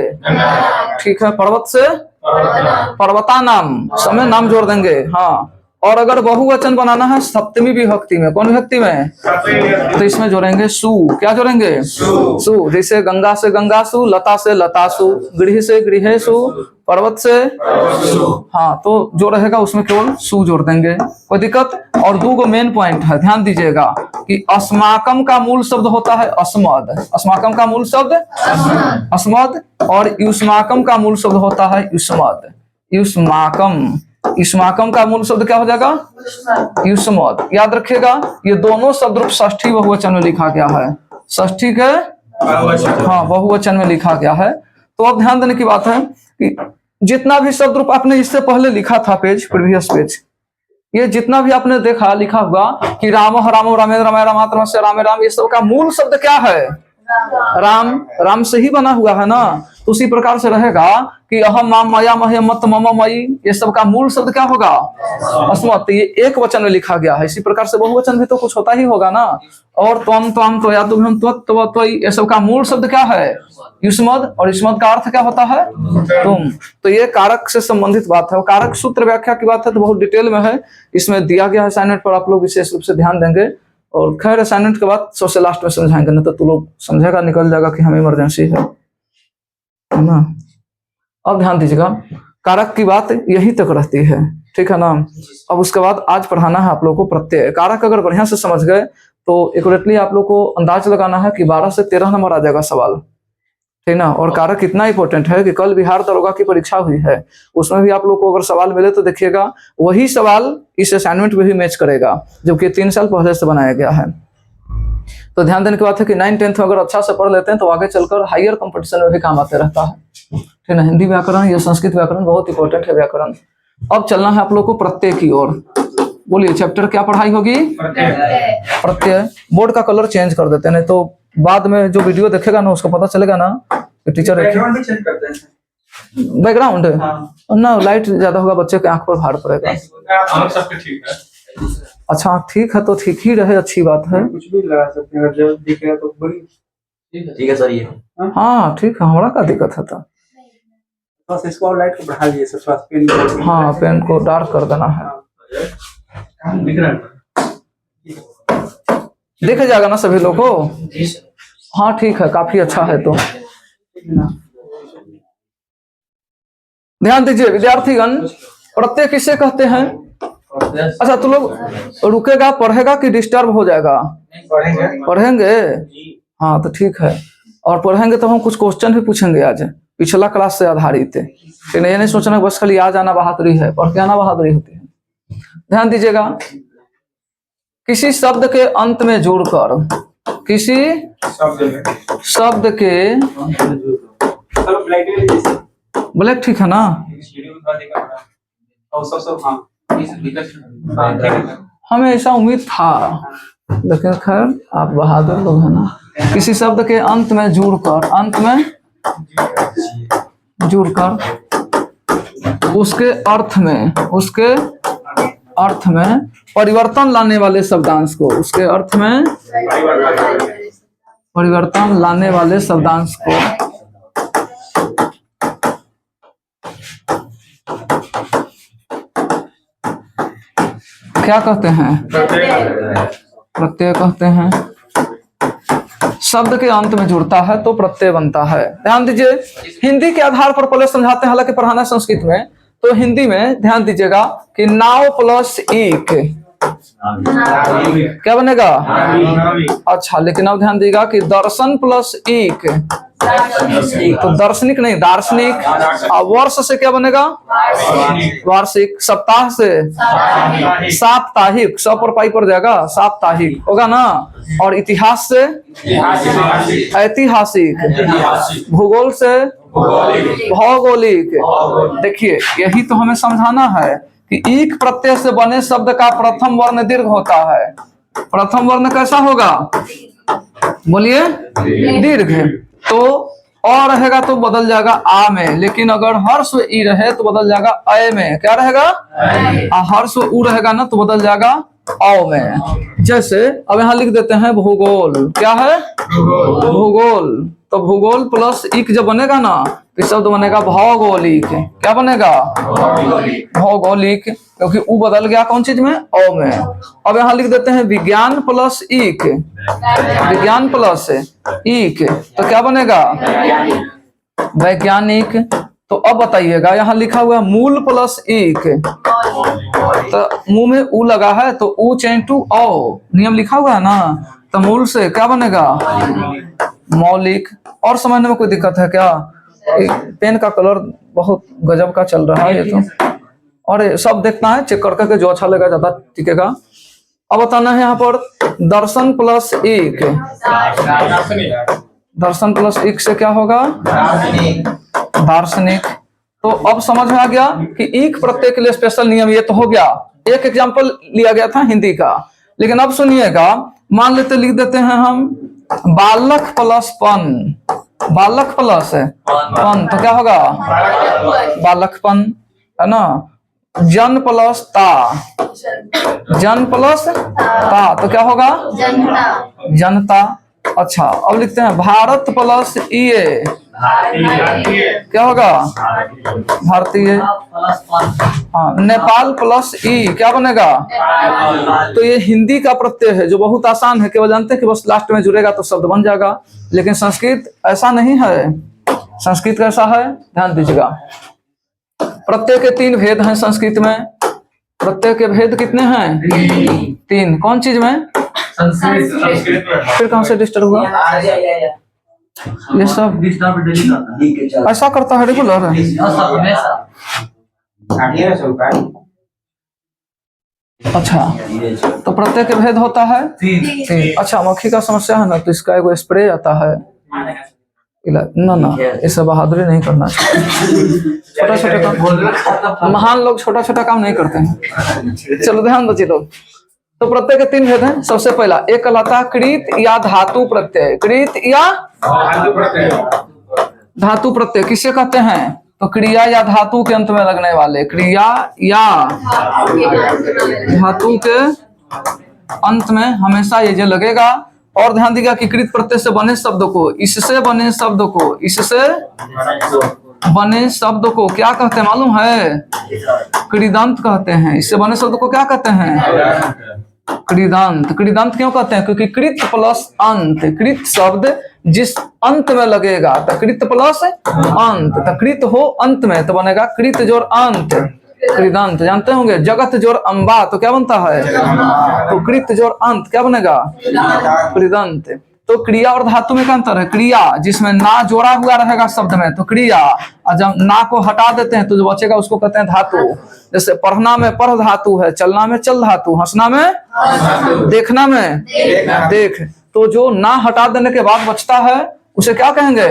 ठीक है, पर्वत से पर्वता नाम, समय नाम जोड़ देंगे। हाँ, और अगर बहुवचन बनाना है सप्तमी विभक्ति में, कौन विभक्ति में? तो इसमें जोड़ेंगे सु। क्या जोड़ेंगे? सु। जैसे गंगा से गंगासु, लता से लतासु, गृह से गृहेसु, पर्वत से, हाँ, तो जो रहेगा उसमें केवल सु जोड़ देंगे। कोई दिक्कत? और दो मेन पॉइंट है, ध्यान दीजिएगा कि अस्माकम का मूल शब्द होता है अस्मद। अस्माकम का मूल शब्द अस्मद, और युष्माकम का मूल शब्द होता है युष्मद। युष्माकम, युष्माकम का मूल शब्द क्या हो जाएगा? युष्मद। याद रखिएगा, ये दोनों शब्द रूप षष्ठी बहुवचन में लिखा गया है। षष्ठी के हाँ बहुवचन में लिखा गया है। तो अब ध्यान देने की बात है कि जितना भी शब्द रूप आपने इससे पहले लिखा था, पेज प्रीवियस पेज, ये जितना भी आपने देखा लिखा हुआ कि रामो रामो रामे रामाय रामात्मस्य रामे राम, ये सब का मूल शब्द क्या है? राम। राम से ही बना हुआ है ना, तो उसी प्रकार से रहेगा कि अहम माम मया मह्य मत मम मयि, ये सब का मूल शब्द क्या होगा? अस्मत्। ये एक वचन में लिखा गया है। इसी प्रकार से बहुवचन भी तो कुछ होता ही होगा ना। और त्वम त्वम त्वया तुभ्यम त्वत् त्व त्वयि, ये सब का मूल शब्द क्या है? युष्मद्। और युष्मद् का अर्थ क्या होता है? तुम। तो ये कारक से संबंधित बात है। कारक सूत्र व्याख्या की बात है तो बहुत डिटेल में है, इसमें दिया गया है असाइनमेंट पर, आप लोग विशेष रूप से ध्यान देंगे। और खैर असाइनमेंट के बाद सबसे लास्ट में समझाएंगे, नहीं तो तू लोग समझेगा, निकल जाएगा कि हमें इमरजेंसी है ना। अब ध्यान दीजिएगा, कारक की बात यही तक रहती है, ठीक है ना। अब उसके बाद आज पढ़ाना है आप लोगों को प्रत्यय। कारक अगर बढ़िया से समझ गए तो एक्यूरेटली आप लोग को अंदाज लगाना है कि 12 से 13 नंबर आ जाएगा सवाल, ठीक ना। और कारक इतना इंपॉर्टेंट है कि कल बिहार दरोगा की परीक्षा हुई है, उसमें भी आप लोग को अगर सवाल मिले तो देखिएगा वही सवाल इस असाइनमेंट में भी मैच करेगा, जबकि 3 साल पहले से बनाया गया है। तो ध्यान देने की बात है कि 9-10 में अगर अच्छा से पढ़ लेते हैं तो आगे चलकर हायर कंपटीशन में भी काम आते रहता है, ठीक है। हिंदी व्याकरण या संस्कृत व्याकरण बहुत इंपॉर्टेंट है व्याकरण। अब चलना है आप लोग को प्रत्यय की ओर। बोलिए चैप्टर क्या पढ़ाई होगी? प्रत्यय। बोर्ड का कलर चेंज कर देते हैं, नहीं तो बाद में जो वीडियो देखेगा ना उसको पता चलेगा ना कि टीचर बैकग्राउंड भी चेंज करते हैं। बैकग्राउंड ना, लाइट ज्यादा होगा बच्चे के आंख पर भार पड़ेगा। अच्छा ठीक है, तो ठीक ही रहे, अच्छी बात है। कुछ भी लगा सकते हैं, जब दिखेगा तो बड़ी ठीक है सर। ये हाँ ठीक है, हमारा क्या दिक्कत है तो बस इसको लाइट को बढ़ा लिए सर, थोड़ा पेन। हाँ पेन को डार्क कर देना है, दिख रहा है, देखे जाएगा ना सभी लोग को। हाँ ठीक है, काफी अच्छा है। तो ध्यान दीजिए विद्यार्थीगण, प्रत्यय किसे कहते हैं? अच्छा तो लोग रुकेगा, पढ़ेगा कि डिस्टर्ब हो जाएगा? पढ़ेंगे। हाँ तो ठीक है। और पढ़ेंगे तो हम कुछ क्वेश्चन भी पूछेंगे आज, पिछला क्लास से आधारित है। फिर ये नहीं सोचना बस खाली आज आना बहादुरी है, पढ़ के आना बहादुरी होती है। ध्यान दीजिएगा, किसी शब्द के अंत में जोड़कर, किसी शब्द के ब्लैक ठीक है ना, हमें ऐसा उम्मीद था, लेकिन खैर आप बहादुर लोग हैं ना। किसी शब्द के अंत में जुड़कर, अंत में जुड़कर उसके अर्थ में, उसके अर्थ में परिवर्तन लाने वाले शब्दांश को, उसके अर्थ में परिवर्तन लाने वाले शब्दांश को क्या कहते हैं? प्रत्यय कहते हैं। शब्द के अंत में जुड़ता है तो प्रत्यय बनता है। ध्यान दीजिए, हिंदी के आधार पर पहले समझाते हैं, हालांकि पढ़ाना संस्कृत में। तो हिंदी में ध्यान दीजिएगा कि नाव प्लस एक क्या बनेगा? अच्छा, लेकिन अब ध्यान दीजिएगा कि दर्शन प्लस एक, तो दार्शनिक नहीं दार्शनिक। वर्ष से क्या बनेगा? वार्षिक। सप्ताह से साप्ताहिक, सब पर पाई पड़ जाएगा, साप्ताहिक होगा ना। और इतिहास से ऐतिहासिक, भूगोल से भौगोलिक। देखिए, यही तो हमें समझाना है कि एक प्रत्यय से बने शब्द का प्रथम वर्ण दीर्घ होता है। प्रथम वर्ण कैसा होगा? बोलिए, दीर्घ। तो और रहेगा तो बदल जाएगा आ में, लेकिन अगर हर्ष ई रहे तो बदल जाएगा अय में। क्या रहेगा? हर्ष उ रहेगा ना तो बदल जाएगा औ में। जैसे अब यहाँ लिख देते हैं भूगोल। क्या है? भूगोल। तो भूगोल प्लस इक जब बनेगा ना तो शब्द बनेगा भौगोलिक। क्या बनेगा? भौगोलिक, क्योंकि उ बदल गया कौन चीज में? औ में। अब यहाँ लिख देते हैं विज्ञान प्लस इक, विज्ञान प्लस इक, तो क्या बनेगा? वैज्ञानिक। तो अब बताइएगा, यहाँ लिखा हुआ है मूल प्लस एक, तो मुंह में उ लगा है तो उ चेंज टू औ, नियम लिखा हुआ है ना। तो मूल से क्या बनेगा? मौलिक। और समझने में कोई दिक्कत है क्या? पेन का कलर बहुत गजब का चल रहा है ये तो, और सब देखना है, चेक करके जो अच्छा लगा ज्यादा टिकेगा। अब बताना है यहाँ पर दर्शन प्लस एक, दर्शन प्लस एक से क्या होगा? दार्शनिक। तो अब समझ में आ गया कि एक प्रत्यय के लिए स्पेशल नियम ये तो हो गया। एक एग्जांपल लिया गया था हिंदी का, लेकिन अब सुनिएगा, मान लेते लिख देते हैं हम बालक प्लस पन, बालक प्लस पन, तो क्या होगा? बालकपन, है ना। जन प्लस ता, जन प्लस ता, तो क्या होगा? जनता। अच्छा, अब लिखते हैं भारत प्लस ये, क्या होगा? भारतीय। हाँ, नेपाल प्लस ई, क्या बनेगा? तो ये हिंदी का प्रत्यय है जो बहुत आसान है, केवल जानते हैं कि बस लास्ट में जुड़ेगा तो शब्द बन जाएगा। लेकिन संस्कृत ऐसा नहीं है। संस्कृत कैसा है? ध्यान दीजिएगा, प्रत्यय के तीन भेद हैं संस्कृत में। प्रत्यय के भेद कितने हैं? तीन। कौन चीज में? फिर कहां से डिस्टर्ब हुआ? ये सब ऐसा करता है रेगुलर। अच्छा, तो प्रत्यय के भेद होता है तीन। अच्छा, मक्खी का समस्या है ना, तो इसका एगो स्प्रे आता है। ना ऐसा बहादुरी नहीं करना चाहिए। छोटा छोटा काम, महान लोग छोटा छोटा काम नहीं करते हैं। चलो ध्यान दीजिए लोग। तो प्रत्यय के तीन भेद हैं। सबसे पहला एक कहलाता है कृत या धातु प्रत्यय। कृत या धातु प्रत्यय किसे कहते हैं? तो क्रिया या धातु के अंत में लगने वाले, क्रिया या धातु के अंत में हमेशा ये जो लगेगा। और ध्यान दीजिएगा कि कृत प्रत्यय से बने शब्द को, इससे बने शब्द को, इससे बने शब्द को क्या कहते हैं मालूम है? कृदंत कहते हैं। इससे बने शब्द को क्या कहते हैं? कृदंत। कृदंत क्यों कहते हैं? क्योंकि कृत प्लस अंत, कृत शब्द जिस अंत में लगेगा, तो कृत प्लस अंत, तो कृत हो अंत में तो बनेगा कृत जोड़ अंत, कृदंत। जानते होंगे जगत जोड़ अम्बा तो क्या बनता है? तो कृत जोड़ अंत क्या बनेगा? कृदंत। तो क्रिया और धातु में क्या अंतर है? क्रिया जिसमें ना जोड़ा हुआ रहेगा शब्द में तो क्रिया, और जब ना को हटा देते हैं तो जो बचेगा उसको कहते हैं धातु। जैसे पढ़ना में पढ़ धातु है, चलना में चल धातु, हंसना में, देखना में देख। तो जो ना हटा देने के बाद बचता है उसे क्या कहेंगे?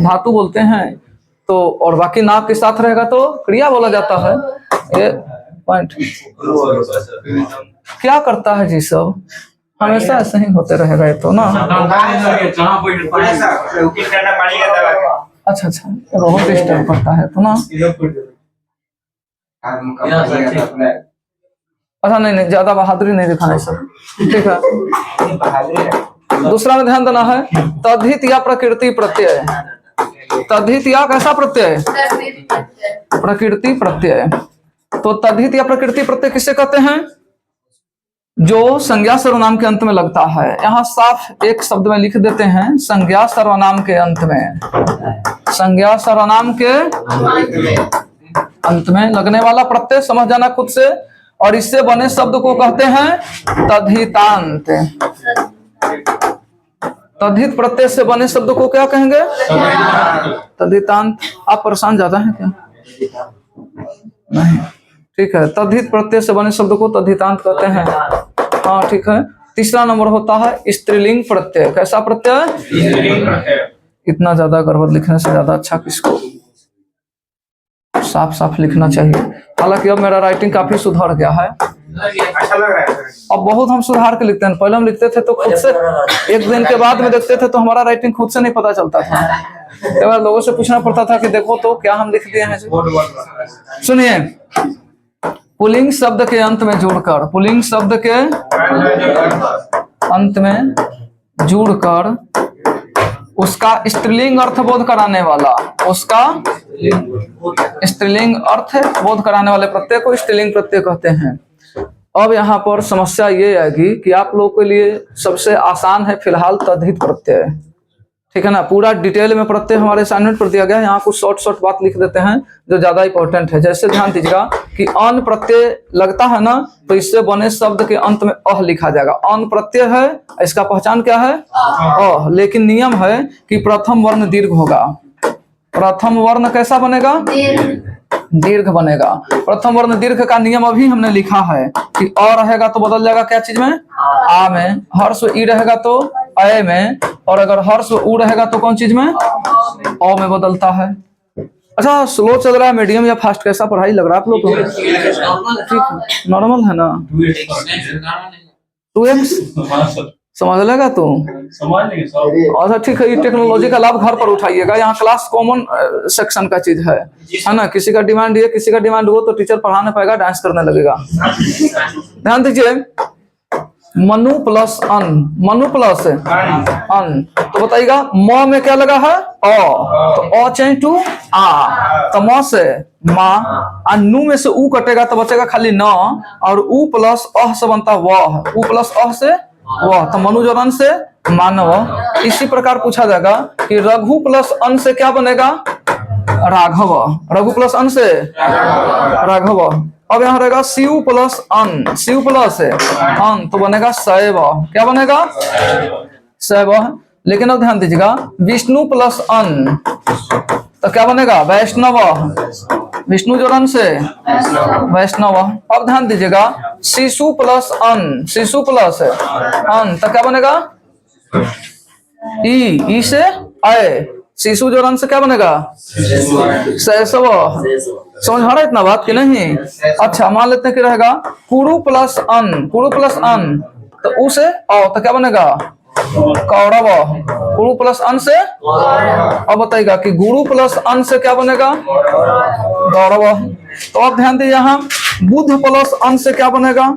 धातु बोलते हैं। तो और बाकी ना के साथ रहेगा तो क्रिया बोला जाता है। ये पॉइंट क्या करता है जी सब? हमेशा ऐसे ही होते रहेगा ये तो ना। अच्छा अच्छा, ये बहुत डिस्टर्ब करता है तो ना। अच्छा नहीं नहीं, ज्यादा बहादुरी नहीं दिखाना सर, ठीक है। दूसरा में ध्यान देना है, तद्धित या प्रकृति प्रत्यय। तद्धित या कैसा प्रत्यय? प्रकृति प्रत्यय। तो तद्धित या प्रकृति प्रत्यय किसे कहते हैं? जो संज्ञा सर्वनाम के अंत में लगता है। यहाँ साफ एक शब्द में लिख देते हैं, संज्ञा सर्वनाम के अंत में। संज्ञा सर्वनाम के अंत में लगने वाला प्रत्यय समझ जाना खुद से। और इससे बने शब्द को कहते हैं तद्धितांत। तद्धित प्रत्यय से बने शब्द को क्या कहेंगे? तद्धितांत। आप परेशान ज्यादा हैं क्या? नहीं, ठीक है। तद्धित प्रत्यय से बने शब्द को तद्धितांत कहते हैं। हाँ ठीक है। तीसरा नंबर होता है स्त्रीलिंग प्रत्यय। कैसा प्रत्यय? इतना ज्यादा गड़बड़ लिखने से ज्यादा अच्छा किसको साफ साफ लिखना चाहिए। हालांकि अब मेरा राइटिंग काफी सुधर गया है, अच्छा लग रहा है। अब बहुत हम सुधार के लिखते हैं। पहले हम लिखते थे तो खुद से, एक दिन के बाद में देखते थे तो हमारा राइटिंग खुद से नहीं पता चलता था। एक बार लोगों से पूछना पड़ता था कि देखो तो क्या हम लिख दिए हैं। सुनिए, पुल्लिंग शब्द के अंत में जोड़कर, पुल्लिंग शब्द के अंत में जोड़कर उसका स्त्रीलिंग अर्थ बोध कराने वाला, उसका स्त्रीलिंग अर्थ बोध कराने वाले प्रत्यय को स्त्रीलिंग प्रत्यय कहते हैं। अब यहाँ पर समस्या ये आएगी कि आप लोगों के लिए सबसे आसान है फिलहाल तद्धित प्रत्यय, ठीक है ना। पूरा डिटेल में प्रत्यय हमारे असाइनमेंट पर दिया गया है। यहाँ कुछ शॉर्ट बात लिख देते हैं जो ज्यादा इंपॉर्टेंट है। जैसे ध्यान दीजिएगा कि अन प्रत्यय लगता है ना, तो इससे बने शब्द के अंत में अह लिखा जाएगा। अन प्रत्यय है, इसका पहचान क्या है? अह। लेकिन नियम है कि प्रथम वर्ण दीर्घ होगा। प्रथम वर्ण कैसा बनेगा? दीर्घ बनेगा। प्रथम वर्ण दीर्घ का नियम अभी हमने लिखा है कि अ रहेगा तो बदल जाएगा क्या चीज में? आ में। हर्ष ई रहेगा तो अय में, और अगर हर्ष उ रहेगा तो कौन चीज में? अ में बदलता है। अच्छा, स्लो चल रहा है, मीडियम या फास्ट, कैसा पढ़ाई लग रहा है आप लोग को? ठीक, नॉर्मल है ना? 2x समझ लेगा तू? अच्छा ठीक है। ये टेक्नोलॉजी का लाभ घर पर उठाइएगा। यहाँ क्लास कॉमन सेक्शन का चीज है ना। किसी का डिमांड ये, किसी का डिमांड वो, तो टीचर पढ़ाने पाएगा, डांस करने लगेगा। ध्यान दीजिए, मनु प्लस अन, मनु प्लस अन, तो बताइएगा म में क्या लगा है? अ, तो अ चेंज टू आ, तो म से माँ, और नु में से उ कटेगा तो बचेगा खाली न, और उ प्लस अह से बनता वह, उ प्लस अह से वह, तो मनुजरन से मानव। इसी प्रकार पूछा जाएगा कि रघु प्लस अन से क्या बनेगा? राघव। रघु प्लस अन से राघव। अब यहाँ रहेगा शिव प्लस अन, शिव प्लस अन तो बनेगा शैव। क्या बनेगा? शैव। लेकिन अब ध्यान दीजिएगा, विष्णु प्लस अन तो क्या बनेगा? वैष्णव। विष्णु जोड़न से वैष्णव। अब ध्यान दीजिएगा, शिशु प्लस अन, शिशु प्लस अन तो क्या बनेगा? ई से अय, शिशु जोड़न से क्या बनेगा? शैशव। समझ आ रहा है इतना बात कि नहीं? अच्छा, मान लेते हैं कि रहेगा कुरु प्लस अन, कुरु प्लस अन तो उ से औ तो क्या बनेगा? कौरव। गुरु प्लस अन से, अब बताइएगा कि गुरु प्लस अन से क्या बनेगा? गौरव। तो अब ध्यान दीजिए, यहाँ बुध प्लस अन से क्या बनेगा?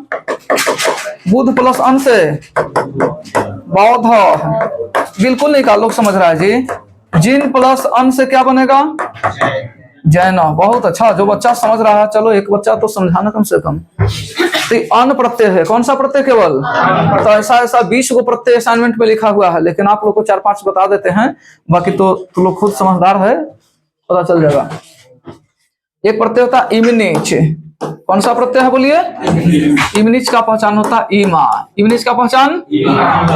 बुध प्लस अन से बौद्ध। बिल्कुल नहीं का लोग समझ रहा है जी। जिन प्लस अन से क्या बनेगा? जैन। बहुत अच्छा, जो बच्चा समझ रहा है, चलो एक बच्चा तो समझाना कम से कम। तो अन प्रत्यय है, कौन सा प्रत्यय? केवल। तो ऐसा 20 को प्रत्यय असाइनमेंट में लिखा हुआ है, लेकिन आप लोग को 4-5 बता देते हैं, बाकी तो तुम लोग खुद समझदार है, पता चल जाएगा। एक प्रत्यय होता है इमनिच, कौन सा प्रत्यय है बोलिए? इमनिच का पहचान होता है ईमा। इमनिच का पहचान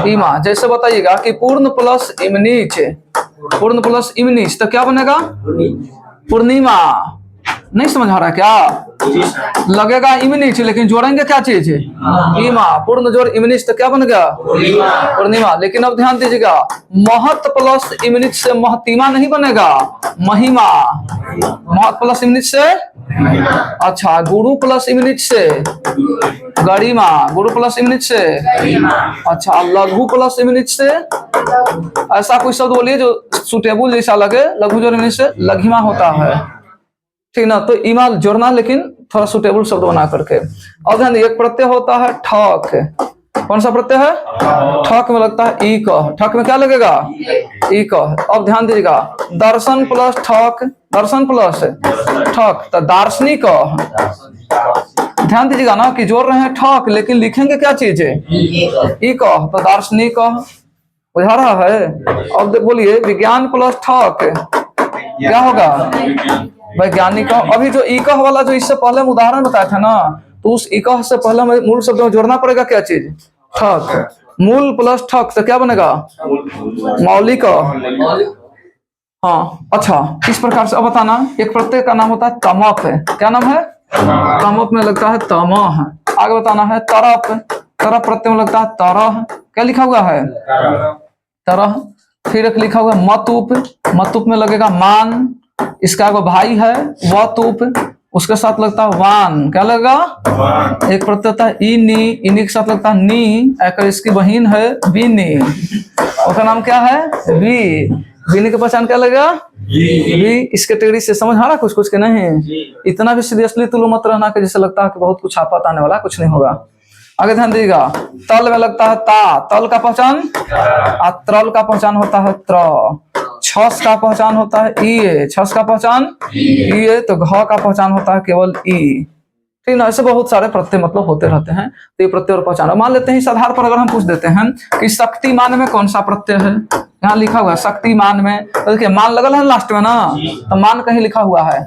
ईमा। जैसे बताइएगा कि पूर्ण प्लस इमनिच, पूर्ण प्लस इमनिच तो क्या बनेगा? पूर्णिमा। नहीं समझ आ रहा क्या? लगेगा इमनिच लेकिन जोड़ेंगे क्या चीज? ईमा। पूर्ण जोड़ इमनिच तो क्या बन गया? पूर्णिमा। लेकिन अब ध्यान दीजिएगा, महत प्लस इमनिच से महतिमा नहीं बनेगा, महिमा। महत प्लस इमनिच से, अच्छा, गुरु प्लस इमनिच से गरिमा, गुरु प्लस इमनिच से, अच्छा, लघु प्लस इमनिच से, ऐसा कोई शब्द बोलिए जो सुटेबल जैसा लगे, लघु जोड़ इमनिच से लघिमा होता है, ठीक ना? तो ईमा जोड़ना, लेकिन थोड़ा सुटेबल शब्द बना करके। और ध्यान एक प्रत्यय होता है ठक। कौन सा प्रत्यय है? ठक में लगता है ई कह। ठक में क्या लगेगा? ई कह। अब ध्यान दीजिएगा, दर्शन प्लस ठक, दर्शन प्लस ठक तो दार्शनिक। ध्यान दीजिएगा ना कि जोड़ रहे हैं ठक लेकिन लिखेंगे क्या चीज है? ई कह, तो दार्शनिक। बुझा रहा है? अब बोलिए विज्ञान प्लस ठक क्या होगा? वैज्ञानिक। अभी जो इकह वाला जो इससे पहले हम उदाहरण बताया था ना, तो उस इकह से पहले हमें मूल शब्द में जोड़ना पड़ेगा क्या चीज? ठक। मूल प्लस ठक तो क्या बनेगा? मौलिक। हाँ, अच्छा, इस प्रकार से अब बताना, एक प्रत्यय का नाम होता है तमप। क्या नाम है? तमप में लगता है तमह। आगे बताना है तरफ। तरफ प्रत्यय में लगता है तरह। क्या लिखा हुआ है? तरह। फिर एक लिखा हुआ है मतुप। मतुप में लगेगा मान। इसका एगो भाई है वतुप, उसके साथ लगता है वान। क्या लगेगा? एक प्रत्यय होता है इनी। इनी के साथ लगता है नी। एक इसकी बहन है बीनी, उसका नाम क्या है? वी। बीनी की पहचान क्या लगेगा? वी। इस कैटेगरी से समझ आ रहा कुछ कुछ के नहीं? इतना भी सीरियसली तुलू मत रहना कि जैसे लगता है कि बहुत कुछ आफत आने वाला, कुछ नहीं होगा। आगे ध्यान दीजिएगा, तल में लगता है ता। तल का पहचान, त्रल का पहचान होता है त्र। छस का पहचान होता है ई। छस का पहचान ई। तो घ का पहचान होता है केवल ई, ठीक ना? ऐसे बहुत सारे प्रत्यय मतलब होते रहते हैं। तो ये प्रत्यय और पहचान मान लेते हैं। इस आधार पर अगर हम पूछ देते हैं कि शक्तिमान में कौन सा प्रत्यय है, यहाँ लिखा हुआ है शक्तिमान में, तो देखिए मान लगल है लास्ट में ना, तो मान कहीं लिखा हुआ है,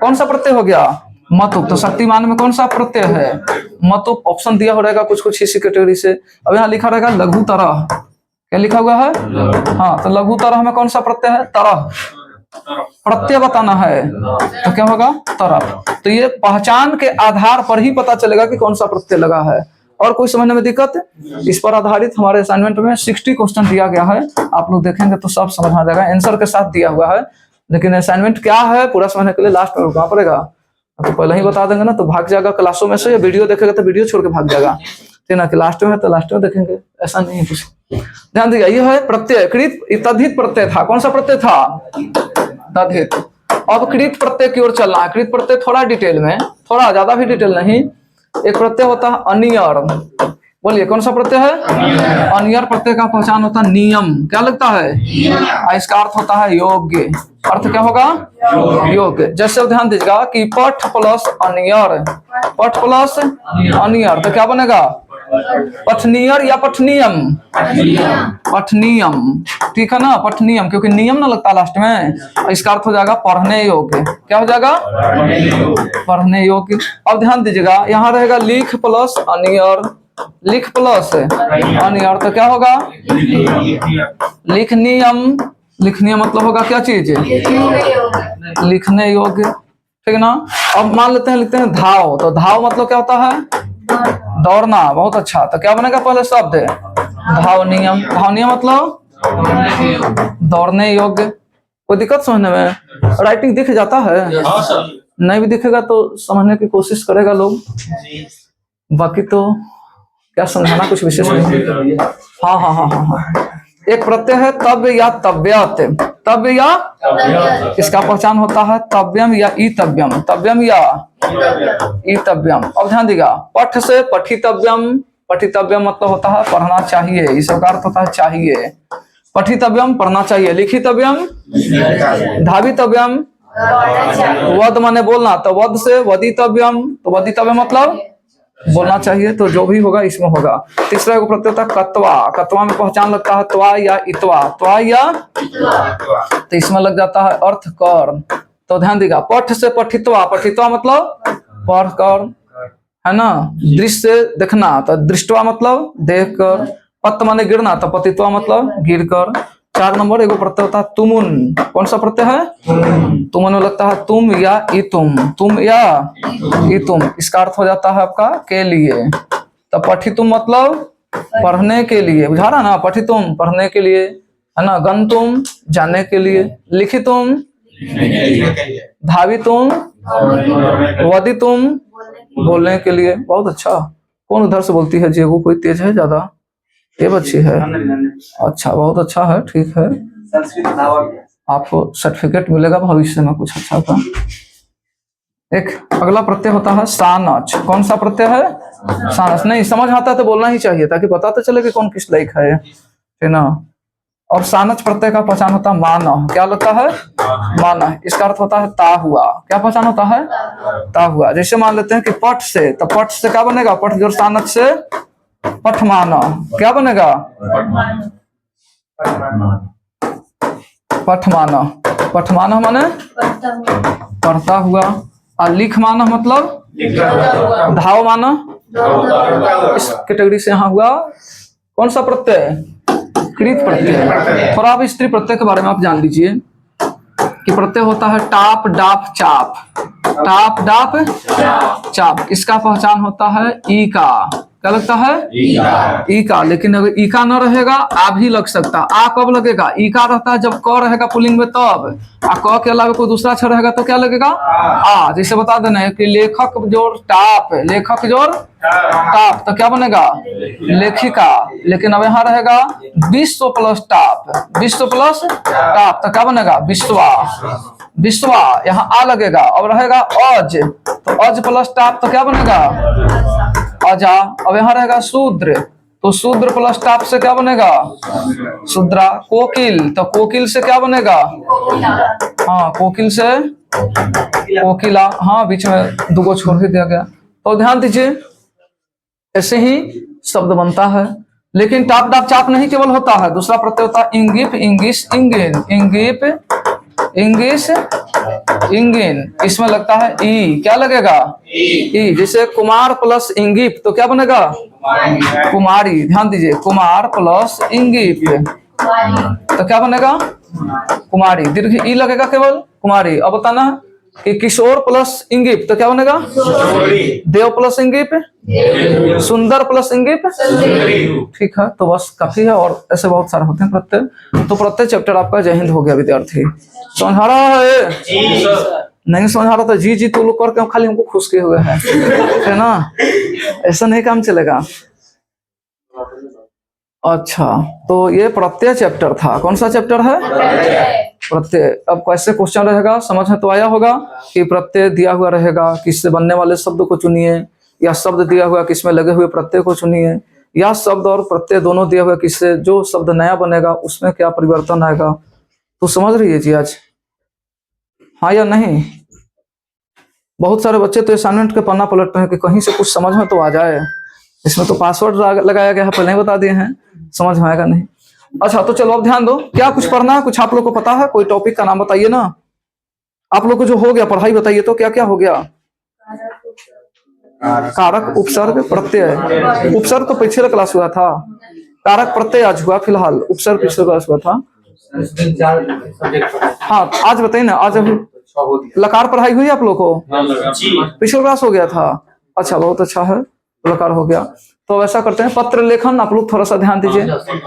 कौन सा प्रत्यय हो गया? मतुप। तो शक्तिमान में कौन सा प्रत्यय है? मतुप। ऑप्शन दिया हो रहेगा कुछ कुछ इसी कैटेगरी से। अब यहाँ लिखा रहेगा लघु तरह। क्या लिखा हुआ है? हाँ, तो लघु तरह में कौन सा प्रत्यय है? तरह। प्रत्यय बताना है तो क्या होगा? तरफ। तो ये पहचान के आधार पर ही पता चलेगा कि कौन सा प्रत्यय लगा है। और कोई समझने में दिक्कत? इस पर आधारित हमारे असाइनमेंट में 60 क्वेश्चन दिया गया है। आप लोग देखेंगे तो सब समझ आ जाएगा, आंसर के साथ दिया हुआ है। लेकिन असाइनमेंट क्या है पूरा समझने के लिए लास्ट में रुकना पड़ेगा। तो पहले ही बता देंगे ना तो भाग जाएगा क्लासों में से, या वीडियो देखेगा तो वीडियो छोड़ के भाग जाएगा, ठीक ना? कि लास्ट में है तो लास्ट में देखेंगे, ऐसा नहीं है कुछ। ध्यान दीजिए, ये है प्रत्यय। कृत तद्धित प्रत्यय था। कौन सा प्रत्यय था? तद्धित। अब कृत प्रत्यय की ओर चलना है। कृत प्रत्यय थोड़ा डिटेल में, थोड़ा ज्यादा भी डिटेल नहीं। एक प्रत्यय होता है अनियर। बोलिए कौन सा प्रत्यय है? अनियर प्रत्यय का पहचान होता है नियम। क्या लगता है? इसका अर्थ होता है योग्य। अर्थ क्या होगा? योग्य। जैसे ध्यान दीजिएगा कि पठ प्लस अनियर, पठ प्लस अनियर तो क्या बनेगा? पठनियर या पठनियम? पठनियम, ठीक है ना? पठनियम, क्योंकि नियम ना लगता लास्ट में। इसका अर्थ हो जाएगा पढ़ने योग्य। क्या हो जाएगा? पढ़ने योग्य। अब ध्यान दीजिएगा, यहाँ रहेगा लिख प्लस अनियर। लिख प्लस अनियर तो क्या होगा? लिखनियम। लिखनीय मतलब होगा क्या चीज? लिखने योग्य, ठीक ना? अब मान लेते हैं लिखते हैं धाव। तो धाव मतलब क्या होता है? दौड़ना। बहुत अच्छा। तो क्या बनेगा पहले शब्द? धाव नियम। धाव नियम मतलब दौड़ने योग्य। कोई दिक्कत समझने में? राइटिंग दिख जाता है? नहीं भी दिखेगा तो समझने की कोशिश करेगा लोग, बाकी तो क्या समझाना कुछ विशेष नहीं। हाँ हाँ हाँ हाँ हाँ। एक प्रत्यय है तव्य या तव्यत। तव्य या, इसका पहचान होता है तव्यम या ईतव्यम। तव्यम या ईतव्यम। अब ध्यान दीजिएगा, पठ से पठितव्यम। पठितव्यम मतलब होता है पढ़ना चाहिए। इसका अर्थ होता है चाहिए। पठितव्यम पढ़ना चाहिए। लिखितव्यम, धावितव्यम, वद माने बोलना, तो वद से वदितव्यम। तो वदितव्यम मतलब बोलना चाहिए। तो जो भी होगा इसमें होगा। तीसरा को प्रत्यय होता है कत्वा। कत्वा में पहचान लगता है त्वा या इत्वा। त्वा या, तो इसमें लग जाता है अर्थ कर। तो ध्यान दीजिएगा, पठ से पठित्वा। पठित्वा मतलब पढ़कर, है ना। दृश्य देखना, तो दृष्टवा मतलब देख कर। पत माने गिरना, तो पतित्वा मतलब गिर कर। 4 नंबर एगो प्रत्यय होता है तुमुन। कौन सा प्रत्यय है? तुमुन में लगता है तुम या इतुम, तुम या इतुम। इसका अर्थ हो जाता है आपका के लिए। तो पठितुम मतलब पढ़ने के लिए, बुझा रहा ना, पठितुम पढ़ने के लिए, है ना। गंतुम जाने के लिए, लिखितुम धावितुम, वदितुम बोलने के लिए। बहुत अच्छा। कौन उधर से बोलती है? जेगो कोई तेज है ज्यादा? ये बच्ची है। अच्छा, बहुत अच्छा है, ठीक है। आपको सर्टिफिकेट मिलेगा भविष्य में कुछ अच्छा का। एक अगला प्रत्यय होता है सानच। कौन सा प्रत्यय है? सानच। नहीं समझ आता है तो बोलना ही चाहिए, ताकि पता तो चले कि कौन किस लायक है ना। और सानच प्रत्यय का पहचान होता है मानह। क्या लगता है? मानह। इसका अर्थ होता है ता हुआ। क्या पहचान होता है? ता हुआ। जैसे मान लेते हैं कि पठ से, तो पठ से क्या बनेगा? पठ जोड़ सानच से पठमानह। क्या बनेगा? पठमानह। पठमानह माने पढ़ता हुआ। और लिख मानह मतलब धाव मानह। इस कैटेगरी से यहाँ हुआ कौन सा प्रत्यय? कृत प्रत्यय। थोड़ा अब स्त्री प्रत्यय के बारे में आप जान लीजिए कि प्रत्यय होता है टाप डाप चाप। टाप डाप चाप। इसका पहचान होता है ई का। क्या लगता है? ई का। लेकिन अगर ई का न रहेगा आ भी लग सकता। आ कब लगेगा? ई का रहता है जब क रहेगा पुल्लिंग में तब। आ क के अलावा कोई दूसरा अक्षर रहेगा तो क्या लगेगा? आ। जैसे बता देना है कि लेखक जोड़ टाप, लेखक जोड़ टाप, तो क्या बनेगा? लेखिका। लेकिन अब यहाँ रहेगा विश्व प्लस टाप, विश्व प्लस टाप, तो क्या बनेगा? विश्वा। विश्वा। यहाँ आ लगेगा। अब रहेगा अज, तो अज प्लस टाप, तो क्या बनेगा? अजा। अब यहाँ रहेगा शूद्र, तो शूद्र प्लस टाप से क्या बनेगा? शूद्रा। कोकिल, तो कोकिल से क्या बनेगा? हाँ, कोकिल से कोकिला। हाँ, बीच में दुगो छोड़ ही दिया गया। तो ध्यान दीजिए, ऐसे ही शब्द बनता है। लेकिन टाप डाप चाप नहीं केवल होता है, दूसरा प्रत्यय होता है इंगिप, इंगिस, इंगिन। इंगिप, इंगिस, इंगिन। इसमें लगता है ई। क्या लगेगा? ई। जैसे कुमार प्लस इंगिप, तो क्या बनेगा? कुमारी। ध्यान दीजिए, कुमार प्लस इंगिप, तो क्या बनेगा? कुमारी। दीर्घ ई लगेगा केवल, कुमारी। अब बताना कि किशोर प्लस इंगिप, तो क्या बनेगा? देव प्लस इंगिप, सुंदर प्लस इंगिप। ठीक है, तो बस काफी है, और ऐसे बहुत सारे होते हैं प्रत्यय। तो प्रत्यय चैप्टर आपका जय हिंद हो गया विद्यार्थी। समझ आ रहा है? नहीं समझ आ रहा तो जी तो लोग करके खाली हमको खुश किए हुए हैं, है ना। ऐसा नहीं काम चलेगा। अच्छा, तो ये प्रत्यय चैप्टर था। कौन सा चैप्टर है? प्रत्यय। अब कैसे क्वेश्चन रहेगा समझ में तो आया होगा कि प्रत्यय दिया हुआ रहेगा, किससे बनने वाले शब्द को चुनिए, या शब्द दिया हुआ किसमें लगे हुए प्रत्यय को चुनिए, या शब्द और प्रत्यय दोनों दिया हुआ किससे जो शब्द नया बनेगा उसमें क्या परिवर्तन आएगा। तो समझ रही है जी आज? हाँ या नहीं? बहुत सारे बच्चे तो असाइनमेंट के पन्ना पलट रहे हैं कि कहीं से कुछ समझ में तो आ जाए। इसमें तो पासवर्ड लगाया गया है, पहले ही बता दिए हैं, समझ में आएगा नहीं। अच्छा, तो चलो अब ध्यान दो, क्या कुछ पढ़ना है? कुछ आप लोग को पता है? कोई टॉपिक का नाम बताइए ना। आप लोग को जो हो गया पढ़ाई बताइए तो, क्या क्या हो गया? कारक, उपसर्ग, प्रत्यय। उपसर्ग तो पिछले क्लास हुआ था, कारक प्रत्यय आज हुआ फिलहाल, उपसर्ग पिछले क्लास हुआ था। हाँ, आज बताइए ना। आज अभी लकार पढ़ाई हुई आप लोग को? पिछले क्लास हो गया था। अच्छा, बहुत अच्छा है, लकार हो गया। तो ऐसा करते हैं, पत्र लेखन आप लोग थोड़ा सा ध्यान दीजिए।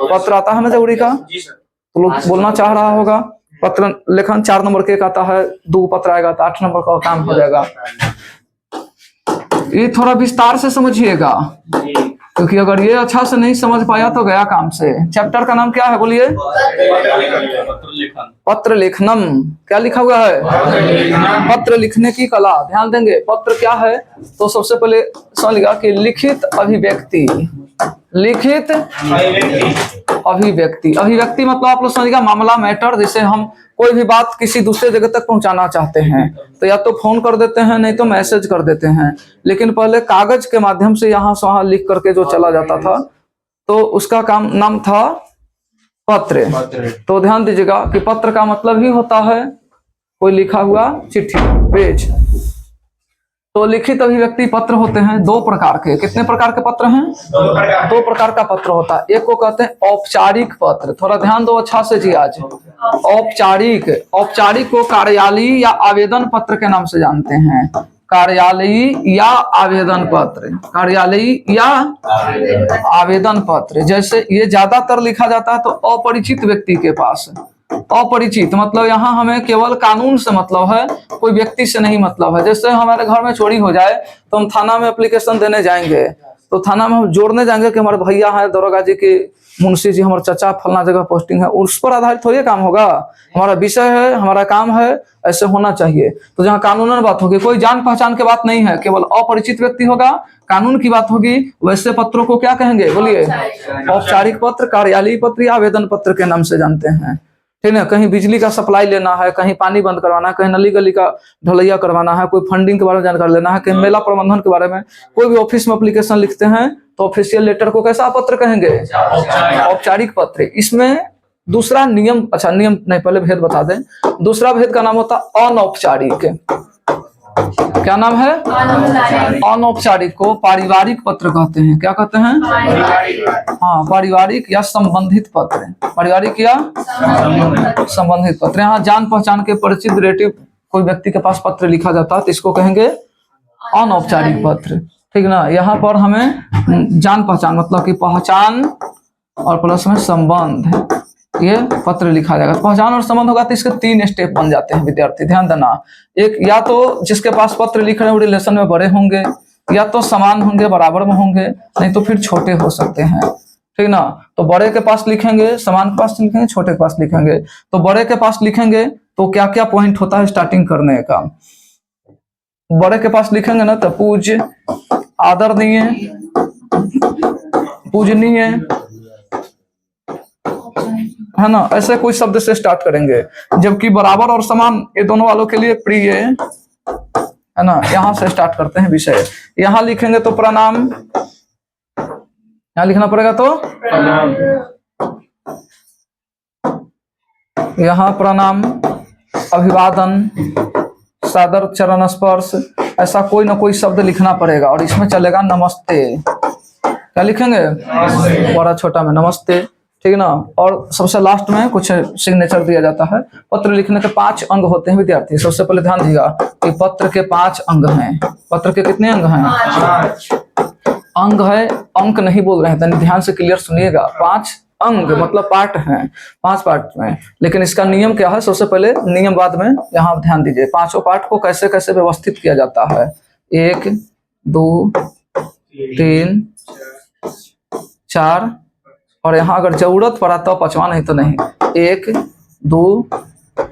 पत्र आता है ना जरूरी का, तो लोग बोलना चाह रहा होगा। पत्र लेखन 4 नंबर के एक आता है, 2 पत्र आएगा तो 8 नंबर का काम हो जाएगा। ये थोड़ा विस्तार से समझिएगा, क्योंकि अगर ये अच्छा से नहीं समझ पाया तो गया काम से। चैप्टर का नाम क्या है बोलिए? पत्र लेखनम। क्या लिखा हुआ है? पत्र लिखने की कला। ध्यान देंगे, पत्र क्या है तो सबसे पहले समझिएगा कि लिखित अभिव्यक्ति। लिखित अभिव्यक्ति। अभिव्यक्ति मतलब आप लोग समझिएगा मामला, मैटर। जैसे हम कोई भी बात किसी दूसरे जगह तक पहुंचाना चाहते हैं तो या तो फोन कर देते हैं, नहीं तो मैसेज कर देते हैं। लेकिन पहले कागज के माध्यम से यहाँ से वहां लिख करके जो चला जाता था, तो उसका काम नाम था पत्र। तो ध्यान दीजिएगा कि पत्र का मतलब ही होता है कोई लिखा हुआ चिट्ठी, पेज। तो लिखित अभिव्यक्ति पत्र होते हैं दो प्रकार के। कितने प्रकार के पत्र हैं? दो प्रकार का पत्र होता है। एक को कहते हैं औपचारिक पत्र, थोड़ा ध्यान दो अच्छा से जी आज। औपचारिक को कार्यालयी या आवेदन पत्र के नाम से जानते हैं। कार्यालयी या आवेदन पत्र, कार्यालयी या आवेदन पत्र। जैसे ये ज्यादातर लिखा जाता है तो अपरिचित व्यक्ति के पास। अपरिचित मतलब यहाँ हमें केवल कानून से मतलब है, कोई व्यक्ति से नहीं मतलब है। जैसे हमारे घर में चोरी हो जाए तो हम थाना में एप्लीकेशन देने जाएंगे, तो थाना में हम जोड़ने जाएंगे कि हमारे भैया है दरोगा जी की, मुंशी जी, हमारे चाचा फलना जगह पोस्टिंग है, उस पर आधारित थोड़ी काम होगा। हमारा विषय है, हमारा काम है, ऐसे होना चाहिए। तो जहाँ कानूनन बात होगी, कोई जान पहचान की बात नहीं है, केवल अपरिचित व्यक्ति होगा, कानून की बात होगी, वैसे पत्रों को क्या कहेंगे? बोलिए। औपचारिक पत्र, कार्यालयी पत्र या आवेदन पत्र के नाम से जानते हैं। ठीक है, कहीं बिजली का सप्लाई लेना है, कहीं पानी बंद करवाना है, कहीं नली गली का ढलैया करवाना है, कोई फंडिंग के बारे में जानकारी लेना है, कहीं मेला प्रबंधन के बारे में, कोई भी ऑफिस में एप्लीकेशन लिखते हैं तो ऑफिशियल लेटर को कैसा पत्र कहेंगे? औपचारिक पत्र। इसमें दूसरा नियम, अच्छा नियम नहीं, पहले भेद बता दें। दूसरा भेद का नाम होता अनौपचारिक। क्या नाम है? अनौपचारिक को पारिवारिक पत्र कहते हैं। क्या कहते हैं? हाँ, पारिवारिक या संबंधित पत्र। पारिवारिक या संबंधित पत्र। यहाँ जान पहचान के परिचित रिलेटिव कोई व्यक्ति के पास पत्र लिखा जाता है तो इसको कहेंगे अनौपचारिक पत्र। ठीक ना। यहाँ पर हमें जान पहचान मतलब कि पहचान और प्लस में संबंध, ये पत्र लिखा जाएगा। पहचान और संबंध होगा तो इसके 3 स्टेप बन जाते हैं विद्यार्थी, ध्यान देना। एक, या तो जिसके पास पत्र लिख रहे हैं वो रिलेशन में बड़े होंगे, या तो समान होंगे, बराबर में होंगे, नहीं तो फिर छोटे हो सकते हैं। ठीक ना। तो बड़े के पास लिखेंगे, समान के पास लिखेंगे, छोटे के पास लिखेंगे। तो बड़े के पास लिखेंगे तो क्या क्या पॉइंट होता है स्टार्टिंग करने का? बड़े के पास लिखेंगे ना तो पूज्य, आदरणीय, पूजनीय, है ना, ऐसे कोई शब्द से स्टार्ट करेंगे। जबकि बराबर और समान ये दोनों वालों के लिए प्रिय, है ना, यहां से स्टार्ट करते हैं विषय। यहां लिखेंगे तो प्रणाम, यहां लिखना पड़ेगा तो यहां प्रणाम, अभिवादन, सादर चरण स्पर्श, ऐसा कोई ना कोई शब्द लिखना पड़ेगा। और इसमें चलेगा नमस्ते। क्या लिखेंगे? बड़ा छोटा में नमस्ते। ठीक ना। और सबसे लास्ट में कुछ सिग्नेचर दिया जाता है। पत्र लिखने के 5 अंग होते हैं विद्यार्थी। सबसे पहले ध्यान दीजिएगा कि पत्र के 5 अंग हैं। पत्र के कितने अंग हैं? 5 अंग है, अंक नहीं बोल रहे हैं, तो ध्यान से क्लियर सुनिएगा। 5 अंग मतलब पार्ट हैं, 5 पार्ट में। लेकिन इसका नियम क्या है? सबसे पहले नियम बाद में, यहाँ ध्यान दीजिए। 5 पार्ट को कैसे कैसे व्यवस्थित किया जाता है। 1 2 3 4, और यहाँ अगर जरूरत पड़ा तो 5वां, नहीं तो नहीं। 1 2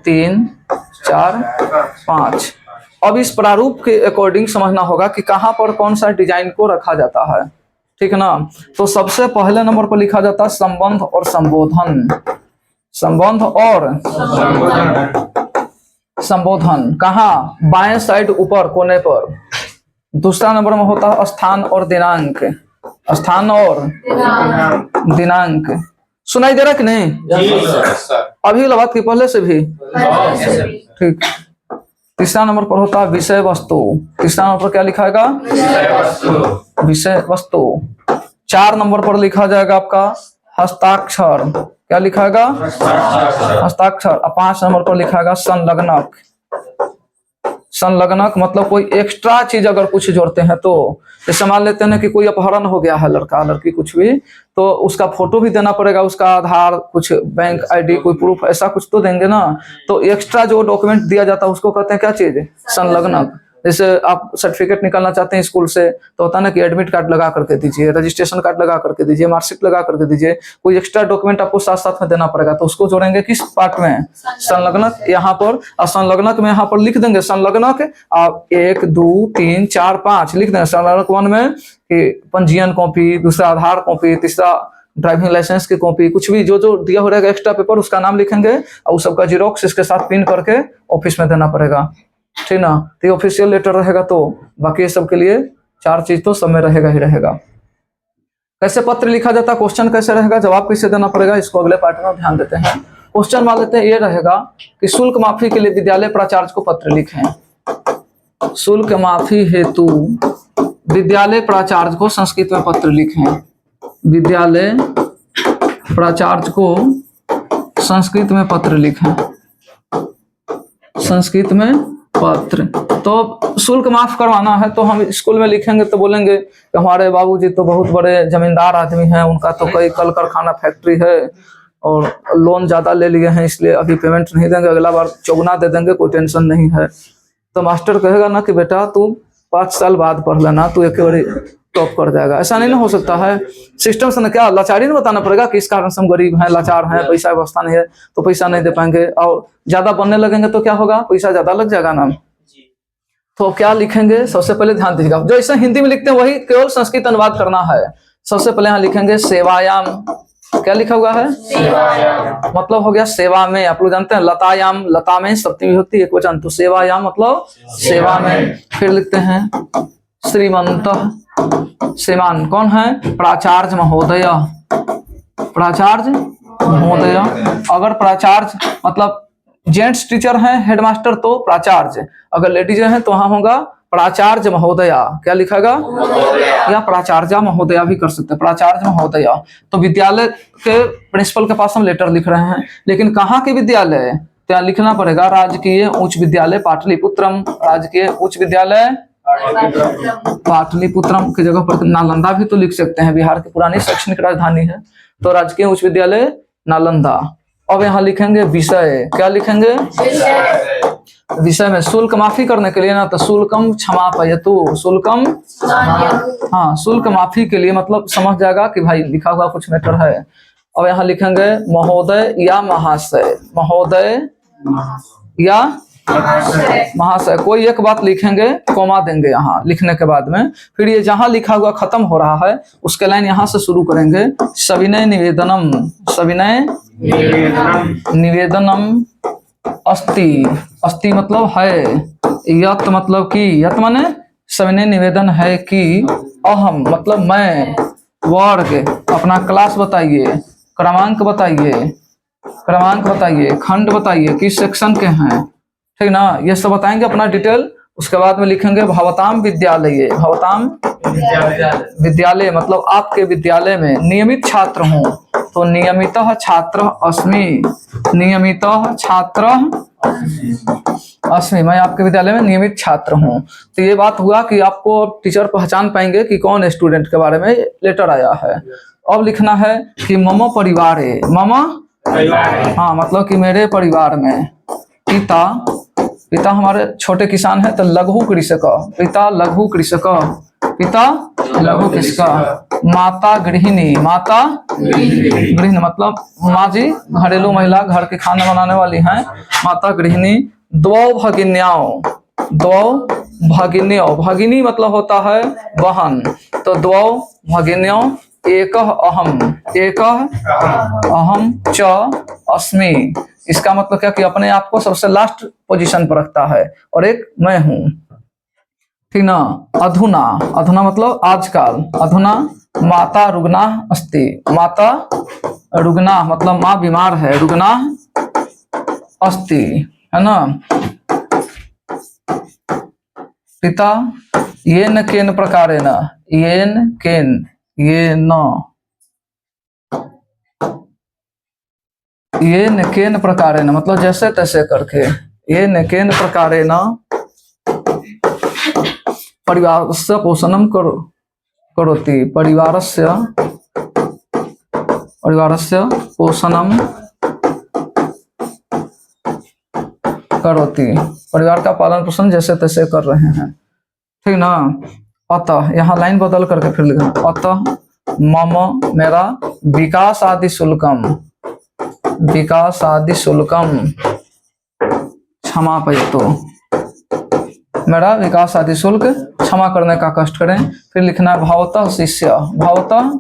3 4 5। अब इस प्रारूप के अकॉर्डिंग समझना होगा कि कहाँ पर कौन सा डिजाइन को रखा जाता है। ठीक ना। तो सबसे पहले नंबर पर लिखा जाता है संबंध और संबोधन। संबंध और संबोधन कहाँ? बाएं साइड ऊपर कोने पर। दूसरा नंबर में होता है स्थान और दिनांक। स्थान और दिनांक। सुनाई दे रहा कि नहीं? अभी वाला बात की पहले से भी? ठीक। तीसरा नंबर पर होता है विषय वस्तु। तीसरा नंबर पर क्या लिखाएगा? विषय वस्तु। 4 नंबर पर लिखा जाएगा आपका हस्ताक्षर। क्या लिखाएगा? हस्ताक्षर। 5 नंबर पर लिखाएगा संलग्नक। संलग्नक मतलब कोई एक्स्ट्रा चीज अगर कुछ जोड़ते हैं तो, जैसे मान लेते हैं कि कोई अपहरण हो गया है, लड़का लड़की कुछ भी, तो उसका फोटो भी देना पड़ेगा, उसका आधार, कुछ बैंक आईडी, कोई प्रूफ, ऐसा कुछ तो देंगे ना। तो एक्स्ट्रा जो डॉक्यूमेंट दिया जाता है उसको कहते हैं क्या चीज? संलग्नक। जैसे आप सर्टिफिकेट निकालना चाहते हैं स्कूल से तो होता है ना कि एडमिट कार्ड लगा करके दीजिए, रजिस्ट्रेशन कार्ड लगा करके दीजिए, मार्कशीट लगा करके दीजिए, कोई एक्स्ट्रा डॉक्यूमेंट आपको साथ साथ में देना पड़ेगा। तो उसको जोड़ेंगे किस पार्ट में? संलग्नक। यहाँ पर संलग्नक में यहाँ पर लिख देंगे संलग्नक। आप 1 2 3 4 5 लिख देंगे। संलग्नक 1 में कि पंजीयन कॉपी, दूसरा आधार कॉपी, तीसरा ड्राइविंग लाइसेंस की कॉपी, कुछ भी जो जो दिया हो रहेगा एक्स्ट्रा पेपर उसका नाम लिखेंगे और उस सबका जीरोक्स इसके साथ पिन करके ऑफिस में देना पड़ेगा। ठीक ना। तो ऑफिशियल लेटर रहेगा। तो बाकी सब के लिए 4 चीज तो सब में रहेगा ही रहेगा। कैसे पत्र लिखा जाता है, क्वेश्चन कैसे रहेगा, जवाब कैसे देना पड़ेगा, इसको अगले पार्ट में ध्यान देते हैं। क्वेश्चन मान लेते हैं ये रहेगा कि शुल्क माफी के लिए विद्यालय प्राचार्य को पत्र लिखें। शुल्क माफी हेतु विद्यालय प्राचार्य को संस्कृत में पत्र लिखें। विद्यालय प्राचार्य को संस्कृत में पत्र लिखें। संस्कृत में पत्र। तो शुल्क माफ करवाना है तो हम स्कूल में लिखेंगे तो बोलेंगे कि हमारे बाबूजी तो बहुत बड़े जमींदार आदमी हैं, उनका तो कई कल कारखाना फैक्ट्री है और लोन ज्यादा ले लिए हैं, इसलिए अभी पेमेंट नहीं देंगे, अगला बार चौगुना दे देंगे, कोई टेंशन नहीं है। तो मास्टर कहेगा ना कि बेटा तू 5 साल बाद पढ़ लेना, तू एक बार टॉप कर जाएगा। ऐसा नहीं ना हो सकता है। सिस्टम से ना क्या लाचारी नहीं बताना पड़ेगा कि इस कारण से हम गरीब हैं, लाचार हैं, पैसा व्यवस्था नहीं है तो पैसा नहीं दे पाएंगे, और ज्यादा बनने लगेंगे तो क्या होगा, पैसा ज्यादा लग जाएगा ना। तो क्या लिखेंगे, सबसे पहले ध्यान दीजिएगा, जो ऐसा हिंदी में लिखते हैं वही केवल संस्कृत अनुवाद करना है। सबसे पहले यहाँ लिखेंगे सेवायाम। क्या लिखा हुआ है, मतलब हो गया सेवा में। आप लोग जानते हैं लतायाम, लता में सप्तमी विभक्ति एक वचन, तो सेवायाम मतलब सेवा में। फिर लिखते हैं श्रीमंतः। श्रीमान कौन है, प्राचार्य महोदय। प्राचार्य महोदय। अगर प्राचार्य मतलब जेंट्स टीचर हैं हेडमास्टर तो प्राचार्य, अगर लेडीज हैं तो वहां होगा प्राचार्य महोदया। क्या लिखेगा, या प्राचार्य महोदया भी कर सकते हैं, प्राचार्य महोदया। तो विद्यालय के प्रिंसिपल के पास हम लेटर लिख रहे हैं, लेकिन कहाँ के विद्यालय, तो यहाँ लिखना पड़ेगा राजकीय उच्च विद्यालय पाटलिपुत्रम। राजकीय उच्च विद्यालय पाटलिपुत्रम की जगह पर नालंदा भी तो लिख सकते हैं, बिहार की पुरानी शैक्षणिक राजधानी है। तो राजकीय उच्च विद्यालय नालंदा। अब यहाँ लिखेंगे विषय। क्या लिखेंगे, विषय में शुल्क माफी करने के लिए ना, तो शुल्कम क्षमापयतु। शुल्कम, हाँ शुल्क माफी के लिए मतलब समझ जाएगा कि भाई लिखा हुआ कुछ मैटर है। अब यहाँ लिखेंगे महोदय या महाशय। महोदय या महाशय। कोई एक बात लिखेंगे, कोमा देंगे यहाँ लिखने के बाद में। फिर ये जहां लिखा हुआ खत्म हो रहा है उसके लाइन यहाँ से शुरू करेंगे। सविनय निवेदनम। सविनय निवेदनम अस्ति। अस्ति मतलब है, यत मतलब कि, यत माने सविनय निवेदन है कि, अहम मतलब मैं, वर्ग अपना क्लास बताइए, क्रमांक बताइए, क्रमांक बताइए, खंड बताइए, किस सेक्शन के हैं, ठीक ना, ये सब बताएंगे अपना डिटेल। उसके बाद में लिखेंगे भवताम विद्यालय। भवताम विद्यालय मतलब आपके विद्यालय में नियमित छात्र हूँ, तो नियमितः छात्र अस्मि। नियमितः छात्र अस्मि, मैं आपके विद्यालय में नियमित छात्र हूँ। तो ये बात हुआ कि आपको टीचर पहचान पाएंगे कि कौन स्टूडेंट के बारे में लेटर आया है। अब लिखना है कि मम परिवारे। मम, हाँ मतलब कि मेरे परिवार में। पिता, पिता हमारे छोटे किसान है तो लघु कृषक। पिता लघु कृषक। पिता लघु कृषक। माता गृहिणी। माता गृहिणी मतलब माँ जी घरेलू महिला, घर के खाना बनाने वाली हैं, माता गृहिणी। द्वौ भगिन्याओ। द्वौ भगिन्यो। भगिनी मतलब होता है बहन, तो द्वौ भगिन्यो एकः अहम। एकः अहम च अस्मि। इसका मतलब क्या कि अपने आप को सबसे लास्ट पोजीशन पर रखता है, और एक मैं हूं, ठीक ना। अधुना। अधुना मतलब आजकल। अधुना माता रुग्ना अस्ति। माता रुग्ना मतलब माँ बीमार है, रुग्ना अस्ति, है ना। पिता येन केन प्रकारेण। येन केन, ये न, ये निकेन प्रकारे न मतलब जैसे तैसे करके। ये निकेन प्रकारे न परिवारस्य पोषणम करोति। परिवारस्य पोषणम करोति। परिवार का पालन पोषण जैसे तैसे कर रहे हैं, ठीक ना। अतः यहाँ लाइन बदल करके फिर लिखना, अतः मम मेरा विकास आदि शुल्कम। विकास आदि शुल्कम क्षमापयतु। मेरा विकास आदि शुल्क क्षमा करने का कष्ट करें। फिर लिखना है भवतः शिष्य। भवतः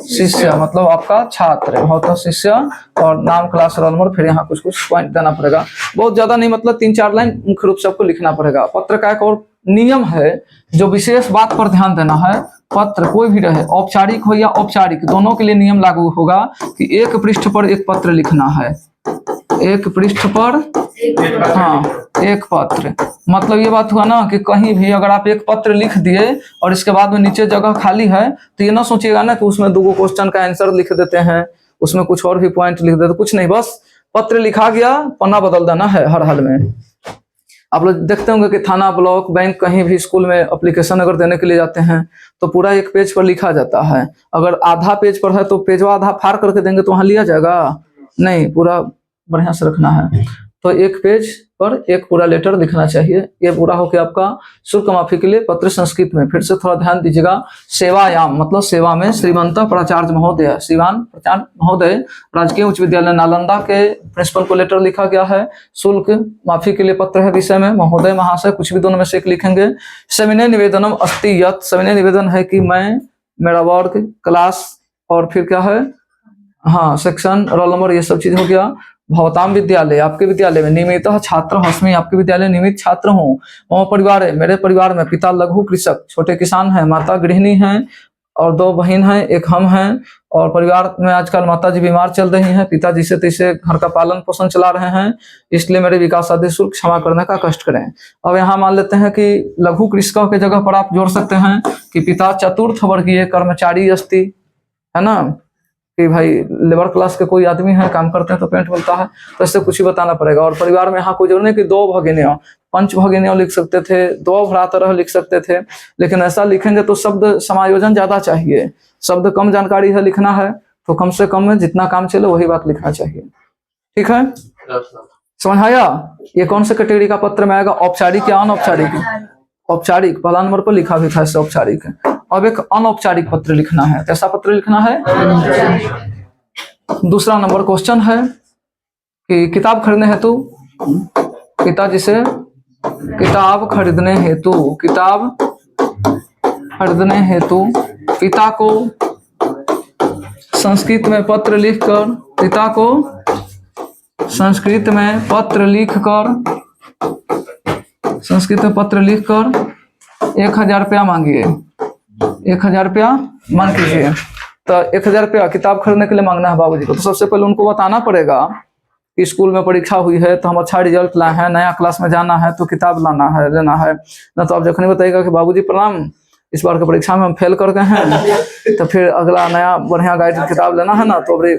शिष्य मतलब आपका छात्र। भवतः शिष्य और नाम, क्लास, रोल नंबर, फिर यहाँ कुछ कुछ पॉइंट देना पड़ेगा। बहुत ज्यादा नहीं, मतलब 3-4 लाइन मुख्य रूप से आपको लिखना पड़ेगा। पत्र का एक और नियम है जो विशेष बात पर ध्यान देना है। पत्र कोई भी रहे, औपचारिक हो या औपचारिक, दोनों के लिए नियम लागू होगा कि एक पृष्ठ पर एक पत्र लिखना है। एक पृष्ठ पर हाँ एक पत्र। मतलब ये बात हुआ ना कि कहीं भी अगर आप एक पत्र लिख दिए और इसके बाद में नीचे जगह खाली है तो ये ना सोचिएगा ना कि उसमें 2 क्वेश्चन का आंसर लिख देते हैं, उसमें कुछ और भी पॉइंट लिख देते, कुछ नहीं, बस पत्र लिखा गया, पन्ना बदल देना है हर हाल में। आप लोग देखते होंगे कि थाना, ब्लॉक, बैंक, कहीं भी स्कूल में एप्लीकेशन अगर देने के लिए जाते हैं तो पूरा एक पेज पर लिखा जाता है। अगर आधा पेज पर है तो पेजवा आधा फाड़ करके देंगे तो वहां लिया जाएगा नहीं, पूरा बढ़िया से रखना है। तो एक पेज पर एक पूरा लेटर लिखना चाहिए। ये पूरा हो गया आपका शुल्क माफी के लिए पत्र संस्कृत में। फिर से थोड़ा ध्यान दीजिएगा, सेवायाम मतलब सेवा में, श्रीमंत प्राचार्य महोदय, श्रीमान प्राचार्य महोदय राजकीय उच्च विद्यालय नालंदा के प्रिंसिपल को लेटर लिखा गया है। शुल्क माफी के लिए पत्र है विषय में, महोदय महाशय, कुछ भी दोनों में से एक लिखेंगे। सविनय निवेदनम अस्ति यत्, सविनय निवेदन है कि मैं, मेरा वर्ग, क्लास और फिर क्या है, हाँ सेक्शन, रोल नंबर, ये सब चीज हो गया। भवताम विद्यालय, आपके विद्यालय में, नियमित छात्र हस्मी, आपके विद्यालय नियमित छात्र हूँ। मम परिवार है, मेरे परिवार में, पिता लघु कृषक, छोटे किसान हैं, माता गृहिणी हैं और 2 बहन हैं, एक हम हैं। और परिवार में आजकल माता जी बीमार चल रही हैं, पिताजी से तैसे घर का पालन पोषण चला रहे हैं, इसलिए मेरे विकास आदि शुल्क क्षमा करने का कष्ट करें। अब यहाँ मान लेते हैं कि लघु कृषकों के जगह पर आप जोड़ सकते हैं कि पिता चतुर्थ वर्गीय कर्मचारी अस्ति, है ना, कि भाई लेबर क्लास के कोई आदमी है, काम करते हैं तो पेंट मिलता है, तो इससे कुछ ही बताना पड़ेगा। और परिवार में यहाँ कोई जरूर नहीं कि 2 भगिनियों, 5 भगिनियों लिख सकते थे, 2 भ्रातरः लिख सकते थे, लेकिन ऐसा लिखेंगे तो शब्द समायोजन ज्यादा चाहिए। शब्द कम जानकारी है लिखना है तो कम से कम में जितना काम चले वही बात लिखना चाहिए। ठीक है, समझ आया? ये कौन से कैटेगरी का पत्र में आएगा, औपचारिक या अनौपचारिक? औपचारिक, पहला नंबर पर लिखा भी था इससे औपचारिक। अब एक अनौपचारिक पत्र लिखना है। कैसा पत्र लिखना है? दूसरा नंबर क्वेश्चन है कि किताब खरीदने हेतु, पिताजी से किताब खरीदने हेतु, किताब खरीदने हेतु पिता को संस्कृत में पत्र लिखकर, पिता को संस्कृत में पत्र लिखकर, संस्कृत में पत्र लिखकर 1000 रुपया मांगिए। 1000 रुपया मान कीजिए, तो 1000 रुपया किताब खरीदने के लिए मांगना है बाबूजी को। तो सबसे पहले उनको बताना पड़ेगा कि स्कूल में परीक्षा हुई है तो हम अच्छा रिजल्ट लाए हैं, नया क्लास में जाना है तो किताब लाना है, लेना है ना। तो आप जखनी बताइएगा कि बाबूजी प्रणाम, इस बार के परीक्षा में हम फेल कर गए हैं, तो फिर अगला नया बढ़िया गाइड किताब लेना है ना, तो अभी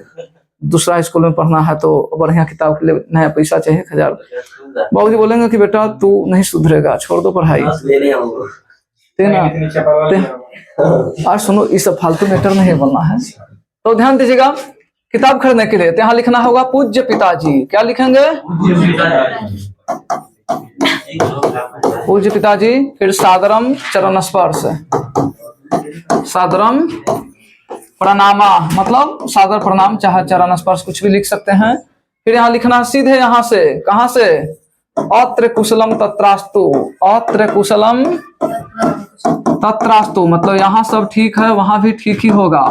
दूसरा स्कूल में पढ़ना है तो बढ़िया किताब के लिए नया पैसा चाहिए 1000। बाबूजी बोलेंगे कि बेटा तू नहीं सुधरेगा, छोड़ दो पढ़ाई। आज सुनो, इस सब फालतू मैटर नहीं बोलना है। तो ध्यान दीजिएगा, किताब खरीदने के लिए तो यहाँ लिखना होगा पूज्य पिताजी। क्या लिखेंगे? पूज्य पिताजी। फिर सादरम चरण स्पर्श, सादरम प्रणामा मतलब सादर प्रणाम, चाहे चरण स्पर्श कुछ भी लिख सकते हैं। फिर यहाँ लिखना सीधे, यहाँ से, कहाँ से, अत्र कुशलम तत्रास्तु, अत्र कुशलम तत्रास्तु मतलब यहाँ सब ठीक है, वहां भी ठीक ही होगा।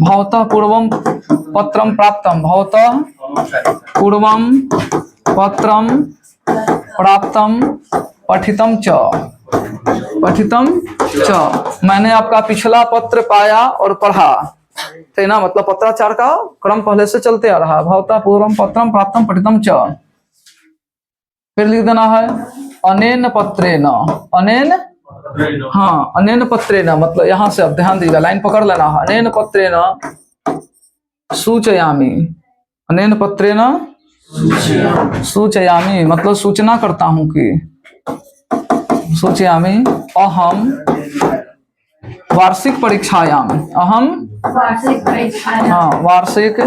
भवतः पूर्वम पत्रम प्राप्तम, भवतः पूर्वम पत्रम प्राप्तम पठितम च, पठितम च मैंने आपका पिछला पत्र पाया और पढ़ा, थे ना, मतलब पत्राचार का क्रम पहले से चलते आ रहा। भवतः पूर्वम पत्रम प्राप्तम पठितम च। फिर लिख देना है अनेन पत्रेण, अनेन, हाँ अनेन पत्रेण मतलब यहाँ से अब ध्यान दीजिएगा, लाइन पकड़ लेना है। अनेन पत्रेण सूचयामि, अनेन पत्रेण सूचयामि मतलब सूचना करता हूँ कि, सूचयामि अहम वार्षिक परीक्षायाम, अहम हाँ वार्षिक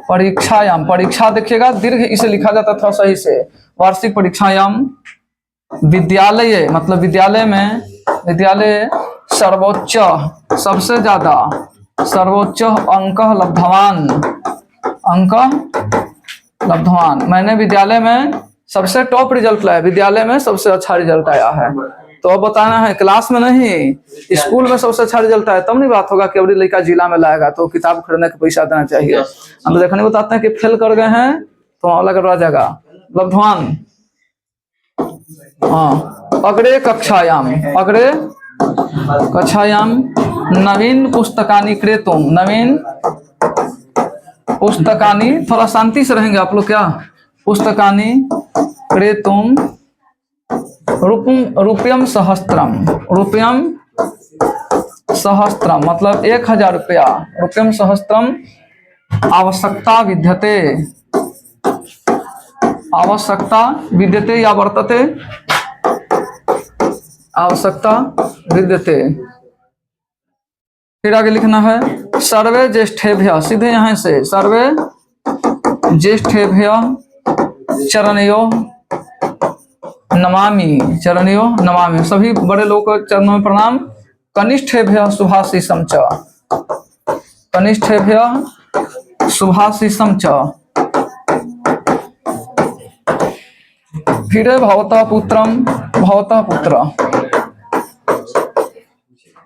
परीक्षायाम, परीक्षा देखिएगा दीर्घ इसे लिखा जाता था सही से, वार्षिक परीक्षायाम विद्यालय मतलब विद्यालय में, विद्यालय सर्वोच्च सबसे ज्यादा, सर्वोच्च अंक लब्धवान, अंक लब्धवान मैंने विद्यालय में सबसे टॉप रिजल्ट लाया, विद्यालय में सबसे अच्छा रिजल्ट आया है। तो अब बताना है क्लास में नहीं, स्कूल में सबसे अच्छा रिजल्ट आया, तब नहीं बात होगा कि अबरी लड़का जिला में लाएगा तो किताब खरीदने का पैसा देना चाहिए। हम देखने बताते हैं कि फेल कर गए हैं तो अलग रह जाएगा। लब्धवान हाँ अग्रे कक्षायाम, अग्रे कक्षायाम नवीन पुस्तकानि क्रेतुम, नवीन पुस्तकानि, थोड़ा शांति से रहेंगे आप लोग क्या, पुस्तकानि क्रेतुम रुपयम सहस्त्रम। रुपयम सहस्त्रम मतलब 1000 रुपया। रुपयम सहस्त्रम आवश्यकता विद्यते। आवश्यकता विद्यते या वर्तते। आवश्यकता विद्यते। फिर आगे लिखना है सर्वे ज्येष्ठेभ्य। सीधे यहाँ से सर्वे ज्येष्ठेभ्य चरणयो नमामि। चरणयो नमामि सभी बड़े लोगों को चरणों में प्रणाम। कनिष्ठेभ्य शुभाशीषम च। कनिष्ठेभ्य शुभाशीषम च। फिर भवतः पुत्रम। भवतः पुत्र।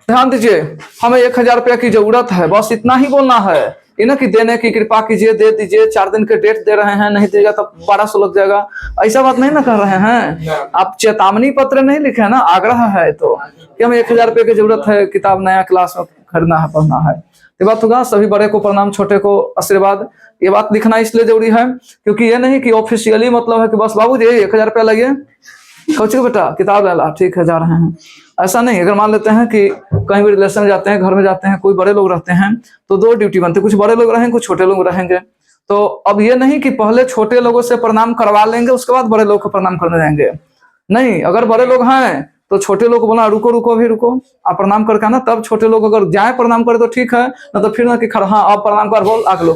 ध्यान दीजिए हमें 1000 रुपया की जरूरत है, बस इतना ही बोलना है। इन्हें कि देने की कृपा कीजिए, दे दीजिए। 4 दिन के डेट दे रहे हैं, नहीं देगा तो 1200 लग जाएगा। ऐसा बात नहीं ना कर रहे हैं। आप चेतावनी पत्र नहीं लिखे है ना, आग्रह है तो कि हमें 1000 रुपये की जरूरत है, किताब नया क्लास में खरीदना है, पढ़ना है। ये बात होगा। सभी बड़े को प्रणाम, छोटे को आशीर्वाद। ये बात लिखना इसलिए जरूरी है क्योंकि ये नहीं कि ऑफिशियली मतलब है कि बस बाबू जी 1000 रुपया लगे, कौची बेटा किताब ले ला, ठीक है जा रहे हैं। ऐसा नहीं। अगर मान लेते हैं कि कहीं भी रिलेशन में जाते हैं, घर में जाते हैं, कोई बड़े लोग रहते हैं तो 2 ड्यूटी बनते हैं, कुछ बड़े लोग रहेंगे, कुछ छोटे लोग रहेंगे। तो अब ये नहीं कि पहले छोटे लोगों से प्रणाम करवा लेंगे उसके बाद बड़े लोग को प्रणाम करने जाएंगे। नहीं, अगर बड़े लोग हैं तो छोटे लोग को बोला रुको रुको अभी रुको, आप प्रणाम करके आना, तब छोटे लोग अगर जाए प्रणाम करे तो ठीक है, ना तो फिर ना कि हाँ आप प्रणाम कर बोल आग लो।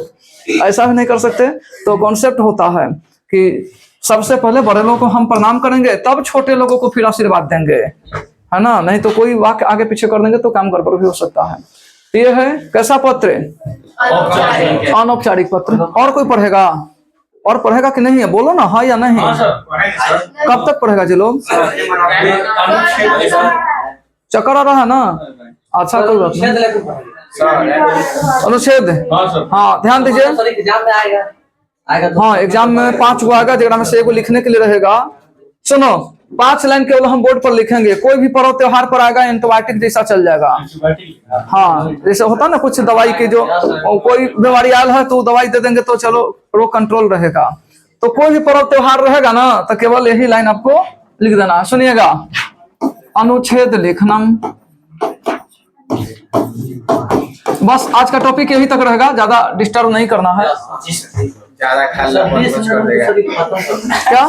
ऐसा भी नहीं कर सकते। तो कॉन्सेप्ट होता है कि सबसे पहले बड़े लोगों को हम प्रणाम करेंगे, तब छोटे लोगों को फिर आशीर्वाद देंगे, है ना। नहीं तो कोई वाक्य आगे पीछे कर देंगे तो काम गड़बड़ भी हो सकता है। ये है कैसा पत्र? अनौपचारिक पत्र। और कोई पढ़ेगा? और पढ़ेगा कि नहीं है? बोलो ना हाँ या नहीं। कब तक पढ़ेगा जी लोग? चक्कर आ रहा है ना? अच्छा कोई बात नहीं। अनुच्छेद हाँ ध्यान दीजिए। हाँ एग्जाम में 5 गो आएगा, जगह में से 1 लिखने के लिए रहेगा। सुनो 5 लाइन केवल हम बोर्ड पर लिखेंगे। कोई भी पर्व त्योहार पर आएगा एंटीबायोटिक जैसा चल जाएगा। हाँ जैसे होता ना कुछ दवाई की, जो कोई बीमारी आयल है तो दवाई दे देंगे तो चलो रोग कंट्रोल रहेगा। तो कोई भी पर्व त्योहार रहेगा ना तो केवल यही लाइन आपको लिख देना। सुनिएगा अनुच्छेद लेखनम। बस आज का टॉपिक यही तक रहेगा, ज्यादा डिस्टर्ब नहीं करना है। ज्यादा खाना मत कर देगा क्या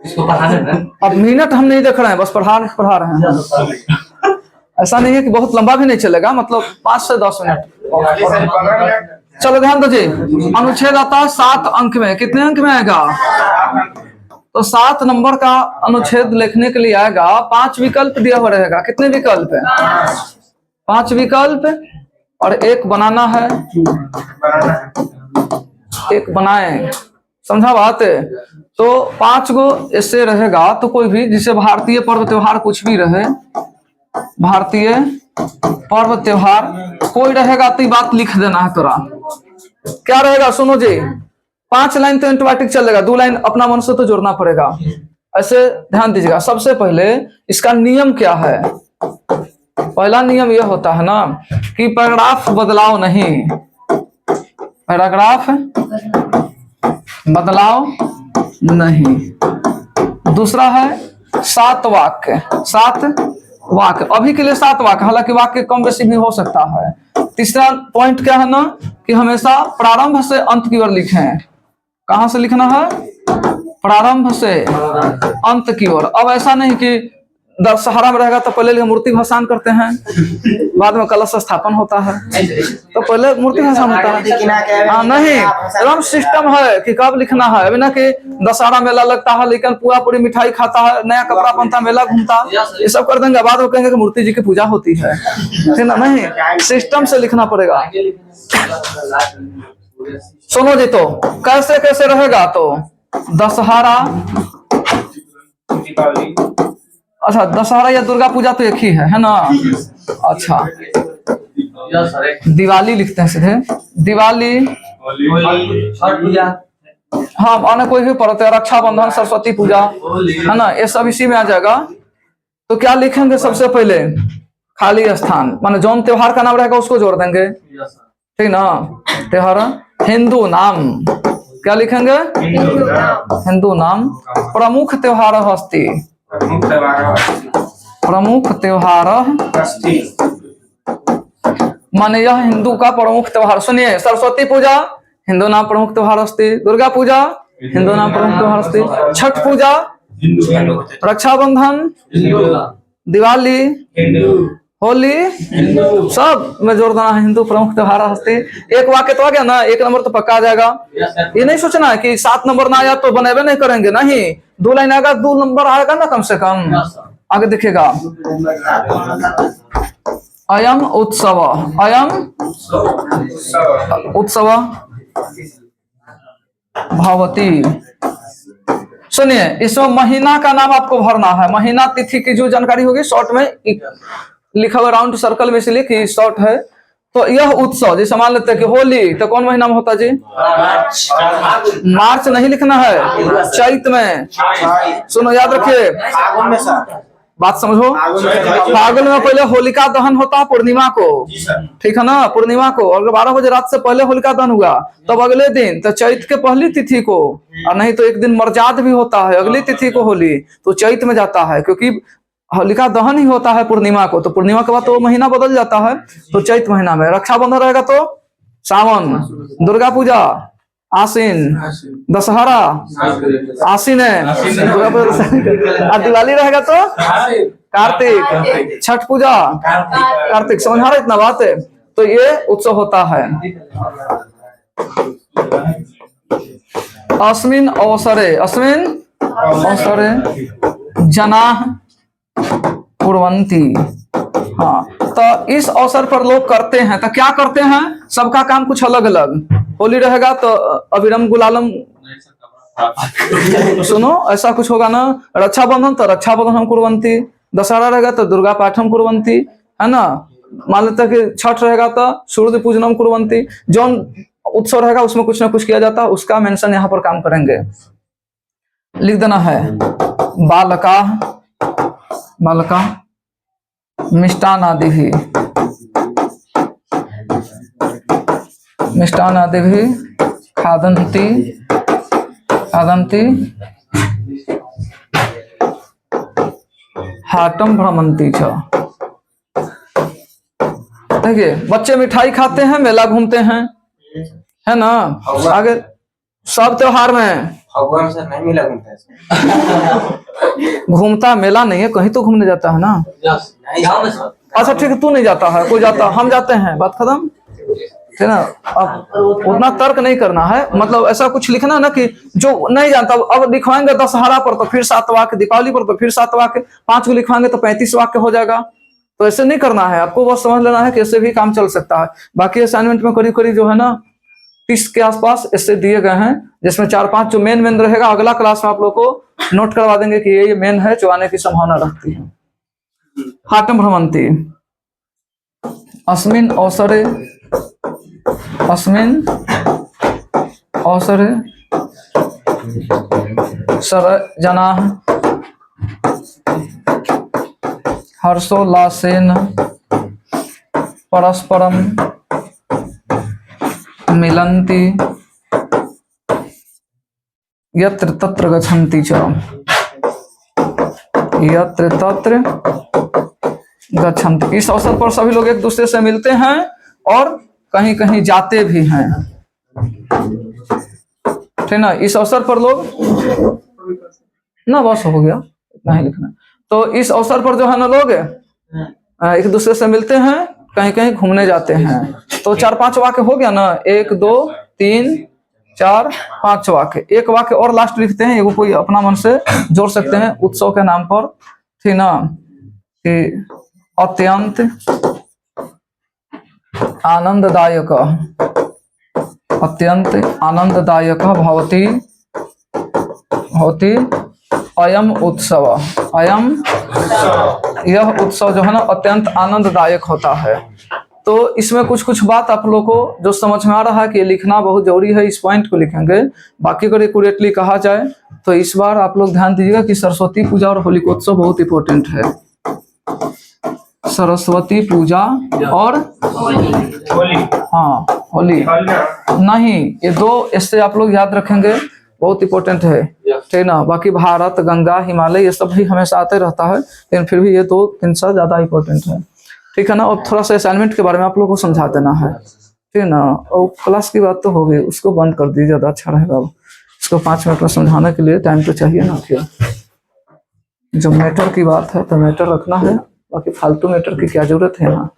इसको पढ़ाने में अब मिनट हम नहीं देख रहे हैं, बस पढ़ा रहे हैं। ऐसा नहीं है कि बहुत लंबा भी नहीं चलेगा, मतलब 5 से 10 मिनट। चलो ध्यान दीजिए। अनुच्छेद आता है 7 अंक में। कितने अंक में आएगा? तो 7 नंबर का अनुच्छेद लिखने के लिए आएगा। 5 विकल्प दिया हुआ रहेगा। कितने विकल्प है? 5 विकल्प और 1 बनाना है। 1 बनाए, समझा बात? तो 5 गो ऐसे रहेगा। तो कोई भी जिसे भारतीय पर्व त्योहार कुछ भी रहे, भारतीय पर्व त्योहार कोई रहेगा तो बात लिख देना है तोरा। क्या रहेगा सुनो जी। 5 लाइन तो एंटीबायोटिक चलेगा, 2 लाइन अपना मन से तो जोड़ना पड़ेगा। ऐसे ध्यान दीजिएगा। सबसे पहले इसका नियम क्या है? पहला नियम यह होता है ना कि पैराग्राफ बदलाव नहीं। पैराग्राफ बदलाव नहीं। दूसरा है 7 वाक्य। 7 वाक्य अभी के लिए 7 वाक्य, हालांकि वाक्य कम बेसी भी हो सकता है। तीसरा पॉइंट क्या है ना कि हमेशा प्रारंभ से अंत की ओर लिखें। कहां से लिखना है? प्रारंभ से अंत की ओर। अब ऐसा नहीं कि दशहरा में रहेगा तो पहले मूर्ति भसान करते हैं, बाद में कलश स्थापन होता है, तो पहले मूर्ति भसान होता है। हाँ नहीं, एकदम सिस्टम है कि कब लिखना है। अभी ना कि दशहरा मेला लगता है लेकिन पूरा पूरी मिठाई खाता है, नया कपड़ा पहनता, मेला घूमता, ये सब कर देंगे। बाद में कहेंगे कि मूर्ति जी की पूजा होती है, ठीक ना? नहीं, सिस्टम से लिखना पड़ेगा। सुनो जी, तो कैसे कैसे रहेगा? तो दशहरा, अच्छा दशहरा या दुर्गा पूजा तो एक ही है ना? अच्छा दिवाली लिखते हैं सीधे। दिवाली, हाँ माने कोई भी पर्व, रक्षाबंधन, सरस्वती पूजा, है ना, ये सब इसी में आ जाएगा। तो क्या लिखेंगे? सबसे पहले खाली स्थान, माने जौन त्योहार का नाम रहेगा उसको जोड़ देंगे, ठीक ना? त्योहार हिंदू नाम, क्या लिखेंगे? हिंदू नाम प्रमुख त्योहार अस्ति, प्रमुख त्योहार माने यह हिंदू का प्रमुख त्योहार। सुनिए, सरस्वती पूजा हिंदू नाम प्रमुख त्योहार अस्ति, दुर्गा पूजा हिंदू नाम प्रमुख त्योहार अस्ति, छठ पूजा, रक्षाबंधन, दिवाली, होली, सब में जोड़ देना है हिंदू प्रमुख त्योहार हस्ती। एक वाक्य तो आ गया ना, 1 नंबर तो पक्का आ जाएगा। ये नहीं सोचना है कि 7 नंबर ना आया तो बनेबे नहीं करेंगे, नहीं, 2 लाइन आएगा 2 नंबर आएगा ना कम से कम। आगे देखिएगा, अयम उत्सव, अयम उत्सव भवती। सुनिए, इसमें महीना का नाम आपको भरना है, महीना तिथि की जो जानकारी होगी शॉर्ट में लिखा हुआ राउंड सर्कल में, इसलिए कि शॉर्ट है। तो यह उत्सव, जैसे मान लेते हैं कि होली, तो कौन महीना में होता जी? मार्च नहीं लिखना है, चैत में। सुनो, याद रखिए, बात समझो। फागुन में पहले होलिका दहन होता है पूर्णिमा को, ठीक है ना, पूर्णिमा को। और 12 बजे रात से पहले होलिका दहन हुआ तब अगले दिन, तो चैत के पहली तिथि को, और नहीं तो एक दिन मर्जाद भी होता है, अगली तिथि को होली, तो चैत में जाता है, क्योंकि होलिका दहन ही होता है पूर्णिमा को। तो पूर्णिमा के बाद तो महीना बदल जाता है, तो चैत महीना में। रक्षाबंधन रहेगा तो सावन, दुर्गा पूजा आसीन, दशहरा आसीन है, और दिवाली रहेगा तो कार्तिक, छठ पूजा कार्तिक। समझ आ रहा है इतना बात है? तो ये उत्सव होता है। अस्मिन अवसरे, अस्मिन अवसरे जनाः कुर्वन्ति। हाँ, तो इस अवसर पर लोग करते हैं, तो क्या करते हैं? सबका काम कुछ अलग अलग। होली रहेगा तो अविरम गुलालम, सुनो ऐसा कुछ होगा ना। रक्षाबंधन तो रक्षाबंधन हम कुर्वन्ति, दशहरा रहेगा तो दुर्गा पाठम कुर्वन्ति, है ना। मान लेते हैं कि छठ रहेगा तो सूर्य पूजनम कुर्वन्ति। जो उत्सव रहेगा उसमें कुछ ना कुछ किया जाता है, उसका मेंशन यहाँ पर काम करेंगे, लिख देना है। बालका, बालका मिष्टान आदि भी, मिष्टान आदि भी खादन्ति, खादन्ति हाटम भ्रमंती च। देखिए, बच्चे मिठाई खाते हैं, मेला घूमते हैं, है ना। आगे सब त्योहार में भगवान से नहीं मिला घूमता है, घूमता, मेला नहीं है, कहीं तो घूमने जाता है ना। अच्छा ठीक है, तू नहीं जाता है, कोई जाता, हम जाते हैं, बात खत्म, है ना। अब उतना तर्क नहीं करना है, मतलब ऐसा कुछ लिखना है ना कि जो नहीं जानता। अब लिखवाएंगे दशहरा पर तो फिर 7 वाक्य, दीपावली पर तो फिर 7 वाक्य, 5 को लिखवाएंगे तो 35 वाक्य हो जाएगा। तो ऐसे नहीं करना है, आपको बस समझ लेना है कि ऐसे भी काम चल सकता है। बाकी असाइनमेंट में करीब करीब जो है ना 30 के आसपास ऐसे दिए गए हैं, जिसमें 4-5 जो मेन रहेगा, अगला क्लास में आप लोग को नोट करवा देंगे कि ये मेन है, जो आने की संभावना रखती है। हाटम भ्रमंती, अस्मिन अवसरे, अस्मिन अवसरे जनाः हर्षोल्लासेन परस्परम मिलन्ति यत्र तत्र गच्छन्ति च, यत्र तत्र गच्छन्ति। इस अवसर पर सभी लोग एक दूसरे से मिलते हैं और कहीं कहीं जाते भी हैं, ठीक ना। इस अवसर पर लोग ना, बस हो गया, इतना ही लिखना। तो इस अवसर पर जो है ना लोग एक दूसरे से मिलते हैं, कहीं कहीं घूमने जाते हैं। तो 4-5 वाक्य हो गया ना, 1 2 3 4 5 वाक्य। एक वाक्य और लास्ट लिखते हैं, एगो कोई अपना मन से जोड़ सकते हैं उत्सव के नाम पर, ठीक ना, कि अत्यंत आनंददायक, अत्यंत आनंददायक भवति, भवति अयम उत्सव, अयम यह उत्सव जो है ना अत्यंत आनंददायक होता है। तो इसमें कुछ कुछ बात आप लोगों को जो समझ में आ रहा है कि लिखना बहुत जरूरी है, इस पॉइंट को लिखेंगे। बाकी अगर एक्यूरेटली कहा जाए तो इस बार आप लोग ध्यान दीजिएगा कि सरस्वती पूजा और होलिकोत्सव बहुत इंपॉर्टेंट है। सरस्वती पूजा और हाँ होली नहीं, ये दो इससे आप लोग याद रखेंगे, बहुत इंपॉर्टेंट है, ठीक ना। बाकी भारत, गंगा, हिमालय ये सब भी हमेशा आते रहता है, लेकिन फिर भी ये दो तीन सा ज्यादा इंपॉर्टेंट है, ठीक है ना। और थोड़ा सा असाइनमेंट के बारे में आप लोग को समझा देना है, ठीक है ना। और क्लास की बात तो हो गई, उसको बंद कर दीजिए, ज्यादा अच्छा रहेगा। अब इसको 5 मिनट में समझाने के लिए टाइम तो चाहिए ना। फिर जब मैटर की बात है तो मैटर रखना है, बाकी फालतू मैटर की क्या जरूरत है यहाँ।